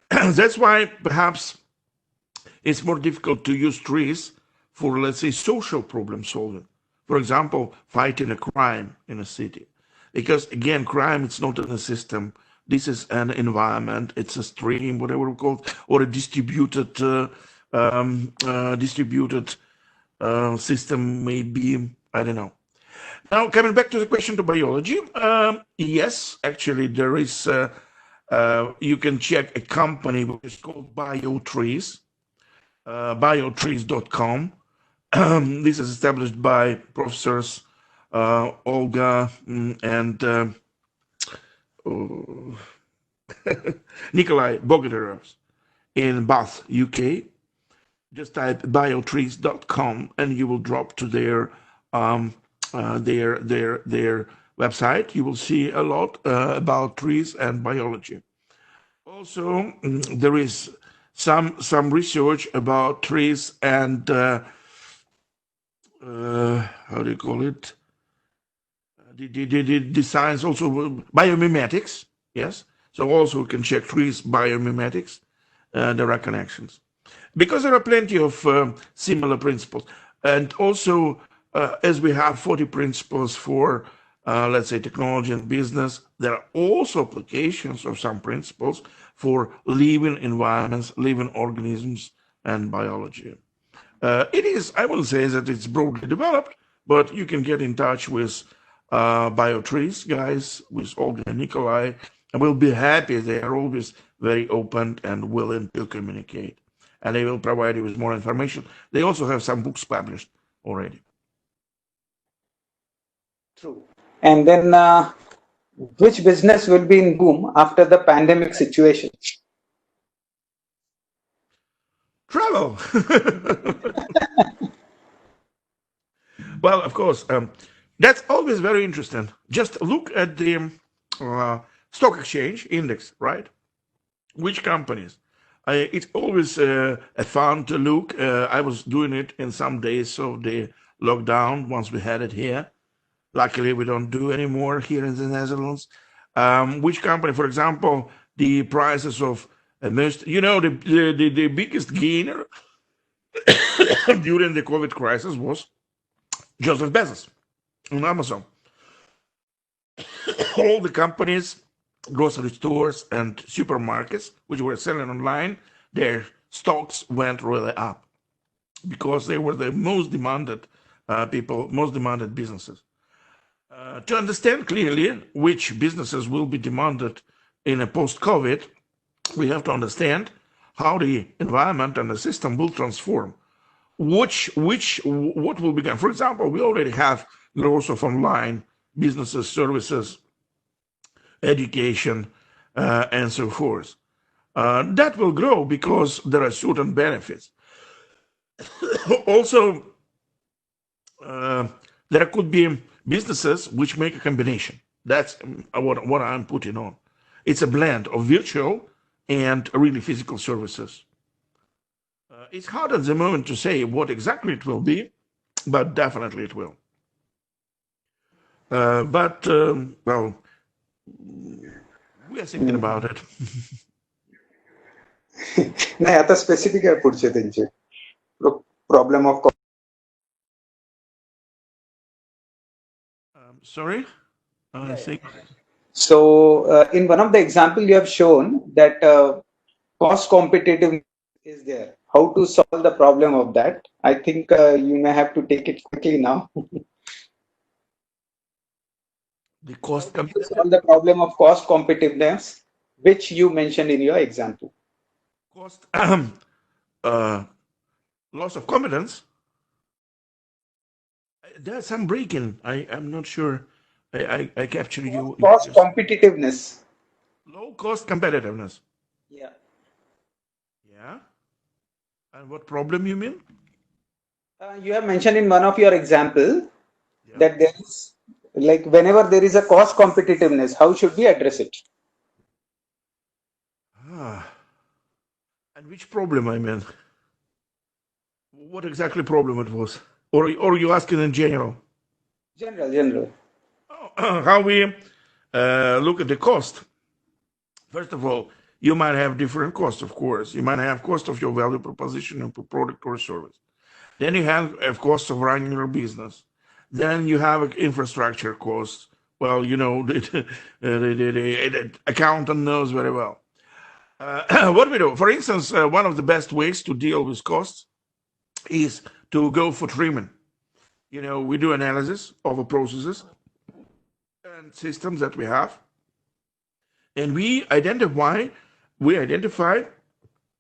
That's why perhaps it's more difficult to use trees for, let's say, social problem solving. For example, fighting a crime in a city. Because again, crime it's not in a system. This is an environment. It's a stream, whatever we call it, or a distributed system, maybe. I don't know. Now, coming back to the question to biology, yes, actually, there is. You can check a company which is called BioTriz, biotriz.com. This is established by professors Olga and Nikolai Bogodarov in Bath, UK. Just type biotriz.com and you will drop to their website. You will see a lot about trees and biology. Also, there is some research about trees and how do you call it? The science also biomimetics. Yes, so also we can check trees biomimetics. There are connections because there are plenty of similar principles, and also as we have 40 principles for let's say technology and business, there are also applications of some principles for living environments, living organisms, and biology. It is, I will say that it's broadly developed, but you can get in touch with BioTriz guys, with Olga and Nikolai, and we'll be happy. They are always very open and willing to communicate, and they will provide you with more information. They also have some books published already. True. And then, which business will be in boom after the pandemic situation? Travel. Well, of course, that's always very interesting. Just look at the stock exchange index, right? Which companies? It's always a fun to look. I was doing it in some days of the lockdown once we had it here. Luckily, we don't do anymore here in the Netherlands. Which company, for example, the prices of most, the biggest gainer during the COVID crisis was Joseph Bezos on Amazon. All the companies, grocery stores, and supermarkets which were selling online, their stocks went really up because they were the most demanded most demanded businesses. To understand clearly which businesses will be demanded in a post-COVID, we have to understand how the environment and the system will transform. What will become? For example, we already have growth of online businesses, services, education, and so forth. That will grow because there are certain benefits. Also, there could be businesses which make a combination. That's what I'm putting on. It's a blend of virtual and really physical services. It's hard at the moment to say what exactly it will be, but definitely it will. Well, we are thinking about it. नाही आता specific आहे पुढचे त्यांचे problem of Sorry? I think. So in one of the example you have shown that cost competitiveness is there. How to solve the problem of that? I think you may have to take it quickly now. The cost To solve the problem of cost competitiveness, which you mentioned in your example. cost loss of competence. There's some breaking. I'm not sure. I captured you. Cost competitiveness. Low cost competitiveness. Yeah. Yeah. And what problem you mean? You have mentioned in one of your example Yeah. that there is like whenever there is a cost competitiveness, how should we address it? Ah. And which problem I mean? What exactly problem it was? Or you asking in general? General. How we look at the cost. First of all, you might have different costs, of course. You might have cost of your value proposition of a product or service. Then you have, of course, of running your business. Then you have infrastructure costs. Well, you know, the accountant knows very well. What we do, for instance, one of the best ways to deal with costs is to go for trimming. You know, we do analysis of the processes and systems that we have, and we identify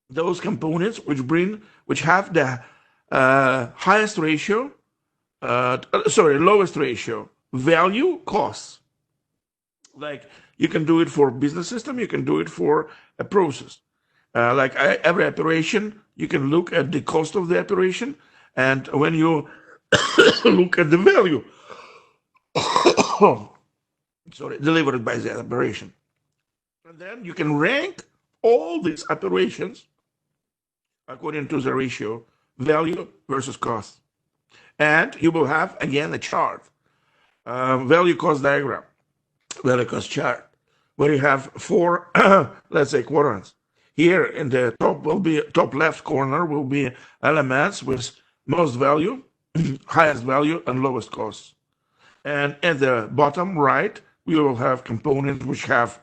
those components which have the highest ratio, lowest ratio value costs. Like you can do it for business system, you can do it for a process. Like every operation, you can look at the cost of the operation, and when you look at the value, delivered by the operation, and then you can rank all these operations according to the ratio value versus cost, and you will have again a chart, value cost diagram, value cost chart, where you have four, let's say, quadrants. Here in the top left corner will be elements with most value, highest value, and lowest cost. And at the bottom right, we will have components which have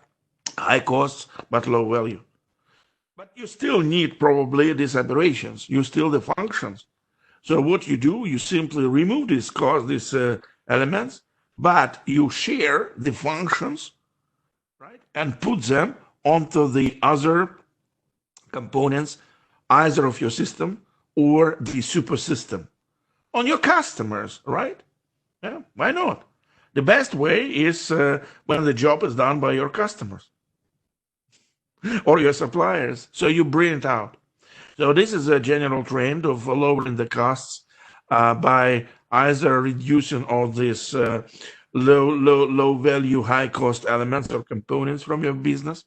high costs but low value. But you still need probably these operations. You still the functions. So what you do, you simply remove these elements, but you share the functions, right, and put them onto the other components, either of your system or the super system on your customers, right? Yeah, why not? The best way is when the job is done by your customers or your suppliers. So you bring it out. So this is a general trend of lowering the costs by either reducing all these low value, high cost elements or components from your business.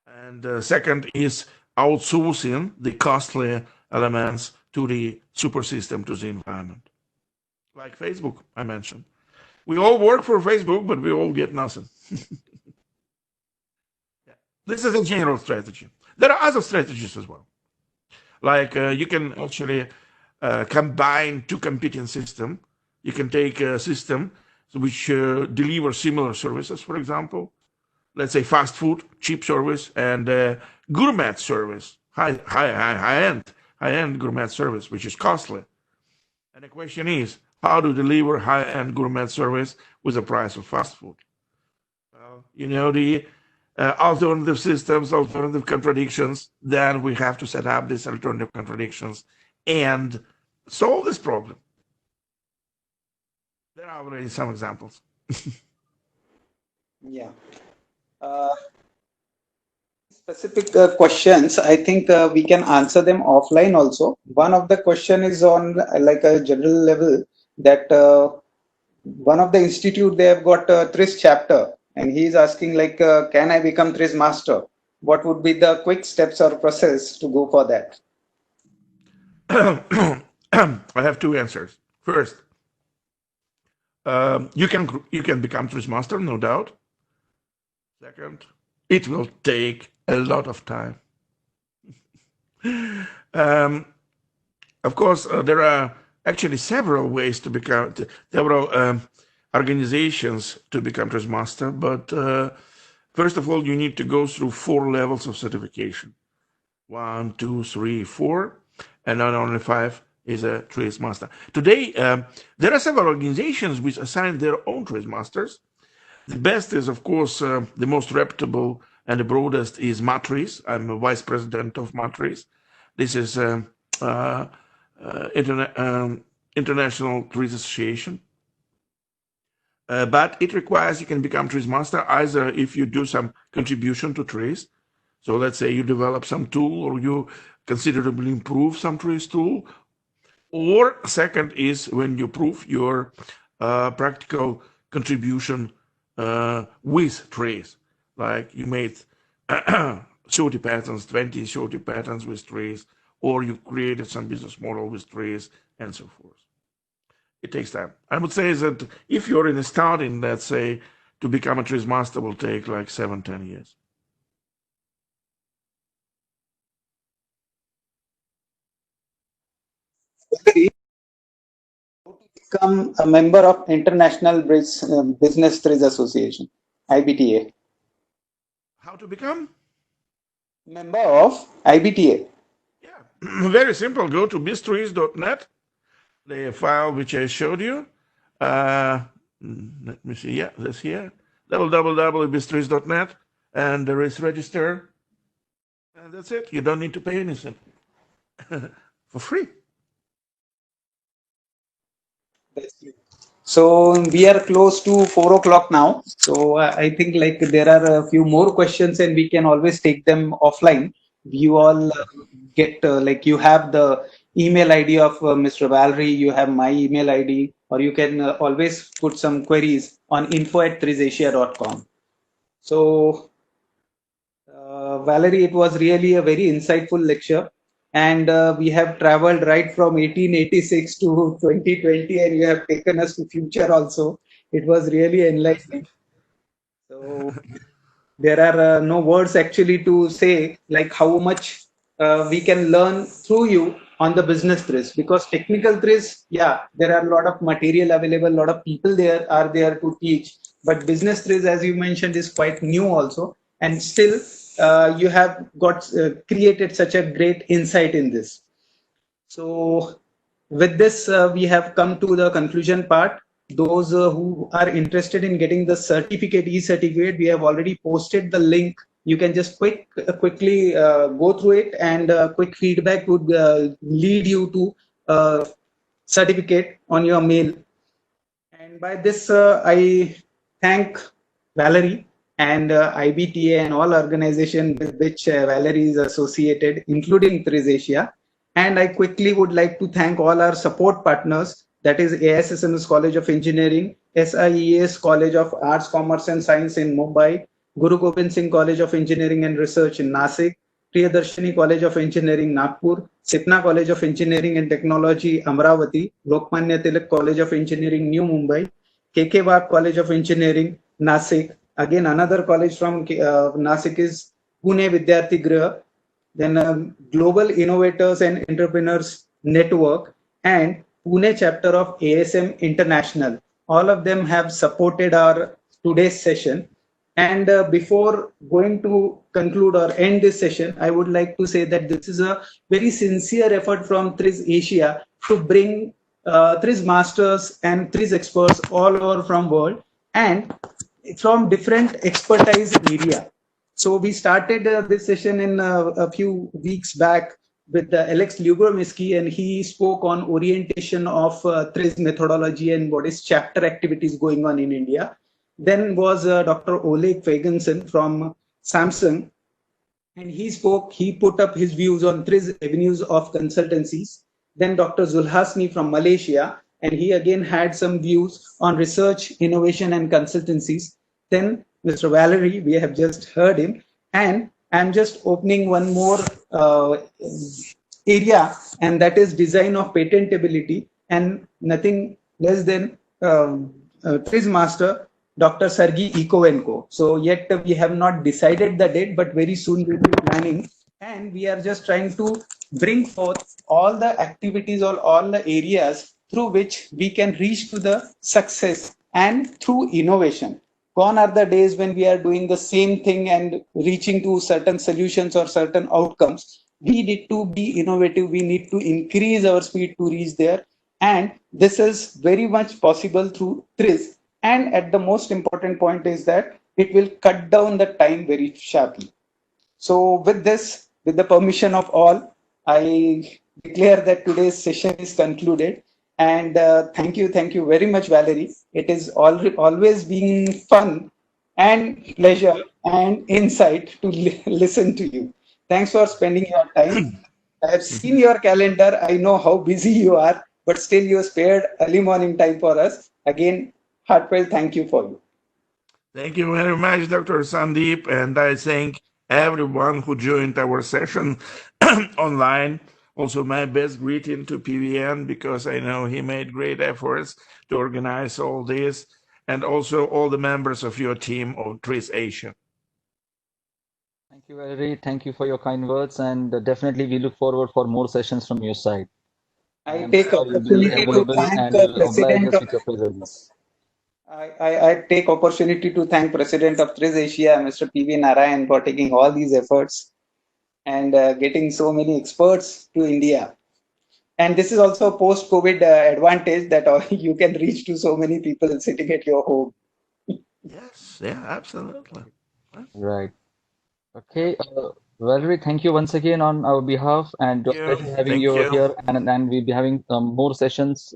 And second is outsourcing the costly elements to the super system, to the environment. Like Facebook, I mentioned. We all work for Facebook, but we all get nothing. This is a general strategy. There are other strategies as well. Like you can actually combine two competing systems. You can take a system which delivers similar services, for example, let's say fast food, cheap service, and gourmet service, high end gourmet service, which is costly. And the question is, how to deliver high-end gourmet service with the price of fast food? Well, you know the alternative systems, alternative contradictions. Then we have to set up these alternative contradictions and solve this problem. There are already some examples. Yeah. Uh, Specific questions, I think we can answer them offline also. One of the question is on like a general level that one of the institute they have got a TRIZ chapter, and he is asking like, can I become TRIZ master? What would be the quick steps or process to go for that? I have two answers. First, you can become TRIZ master, no doubt. Second, it will take a lot of time. Um, of course, there are actually several ways to become, several organizations to become TRIZ master, but first of all, you need to go through 4 levels of certification. 1, 2, 3, 4, and not only 5 is a TRIZ master. Today, there are several organizations which assign their own TRIZ masters. The best is, of course, the most reputable and the broadest is Matriz. I'm a vice president of Matriz. This is International TRIZ Association. But it requires you can become TRIZ master either if you do some contribution to TRIZ. So let's say you develop some tool or you considerably improve some TRIZ tool. Or second is when you prove your practical contribution with TRIZ. Like you made shorty patterns, 20 shorty patterns with TRIZ, or you created some business model with TRIZ, and so forth. It takes time. I would say that if you're in a starting, let's say, to become a TRIZ master will take like 7-10 years. Become a member of International Business TRIZ Association, IBTA. How to become? Member of IBTA. Yeah, very simple. Go to biztriz.net, the file which I showed you. Let me see. Yeah, this here. www.biztriz.net, and there is register, and that's it. You don't need to pay anything for free. So we are close to 4 o'clock now. So I think like there are a few more questions and we can always take them offline. You all get like you have the email ID of Mr. Valeri, you have my email ID, or you can always put some queries on info@trizasia.com. So Valeri, it was really a very insightful lecture. And we have traveled right from 1886 to 2020, and you have taken us to future also. It was really enlightening. So there are no words actually to say like how much we can learn through you on the business TRIZ, because technical TRIZ, yeah, there are a lot of material available, a lot of people there are there to teach, but business TRIZ, as you mentioned, is quite new also, and still you have got created such a great insight in this. So with this, we have come to the conclusion part. Those who are interested in getting the certificate, e-certificate, we have already posted the link. You can just quickly go through it, and quick feedback would lead you to certificate on your mail. And by this, I thank Valeri and IBTA and all organizations with which Valeri is associated, including TRIZ Asia. And I quickly would like to thank all our support partners, that is AISSMS College of Engineering, SIES College of Arts, Commerce and Science in Mumbai, Guru Gobind Singh College of Engineering and Research in Nasik, Priyadarshini College of Engineering, Nagpur, Sitna College of Engineering and Technology, Amravati, Lokmanya Tilak College of Engineering, New Mumbai, KK Wagh College of Engineering, Nasik. Again, another college from Nasik is Pune Vidyarthi Griha. Then Global Innovators and Entrepreneurs Network and Pune chapter of ASM International. All of them have supported our today's session. And before going to conclude or end this session, I would like to say that this is a very sincere effort from TRIZ Asia to bring TRIZ masters and TRIZ experts all over from world and from different expertise area. So we started this session in a few weeks back with Alex Lugomirsky, and he spoke on orientation of TRIZ methodology and what is chapter activities going on in India. Then was Dr. Oleg Fagenson from Samsung, and he put up his views on TRIZ avenues of consultancies. Then Dr. Zulhasni from Malaysia, and he again had some views on research, innovation, and consultancies. Then Mr. Valeri, we have just heard him, and I'm just opening one more area, and that is design of patentability, and nothing less than TRIZ master Dr. Sergey Ikovenko. So yet we have not decided the date, but very soon we'll be planning, and we are just trying to bring forth all the activities or all the areas through which we can reach to the success and through innovation. Gone are the days when we are doing the same thing and reaching to certain solutions or certain outcomes. We need to be innovative. We need to increase our speed to reach there. And this is very much possible through TRIZ. And at the most important point is that it will cut down the time very sharply. So with this, with the permission of all, I declare that today's session is concluded. And thank you very much, Valeri. It is always been fun and pleasure and insight to listen to you. Thanks for spending your time. I have seen your calendar. I know how busy you are, but still you spared early morning time for us. Again, heartfelt thank you for you. Thank you very much, Dr. Sandeep, and I thank everyone who joined our session online. Also, my best greeting to PVN because I know he made great efforts to organize all this, and also all the members of your team of TRIZ Asia. Thank you, Valeri. Thank you for your kind words, and definitely we look forward for more sessions from your side. I I am take sure you'll be opportunity to available thank and will oblige President us of with your presence. I take opportunity to thank President of TRIZ Asia, Mr. PV Narayan, for taking all these efforts and getting so many experts to India. And this is also a post-COVID advantage that you can reach to so many people sitting at your home. Yes, yeah, absolutely. Right. Okay. Valerie, thank you once again on our behalf, and it was a Yeah, pleasure having thank you you. here. And we'll be having more sessions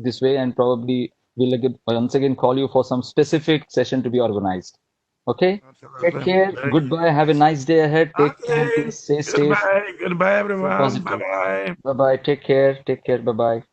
this way, and probably we'll again, once again call you for some specific session to be organized. Okay. Take Absolutely. care. Goodbye. Have a nice day ahead. Take care. Okay. Stay safe. Goodbye. Goodbye, Stay everyone. Bye positive. bye. Bye bye. Take care. Take care. Bye bye.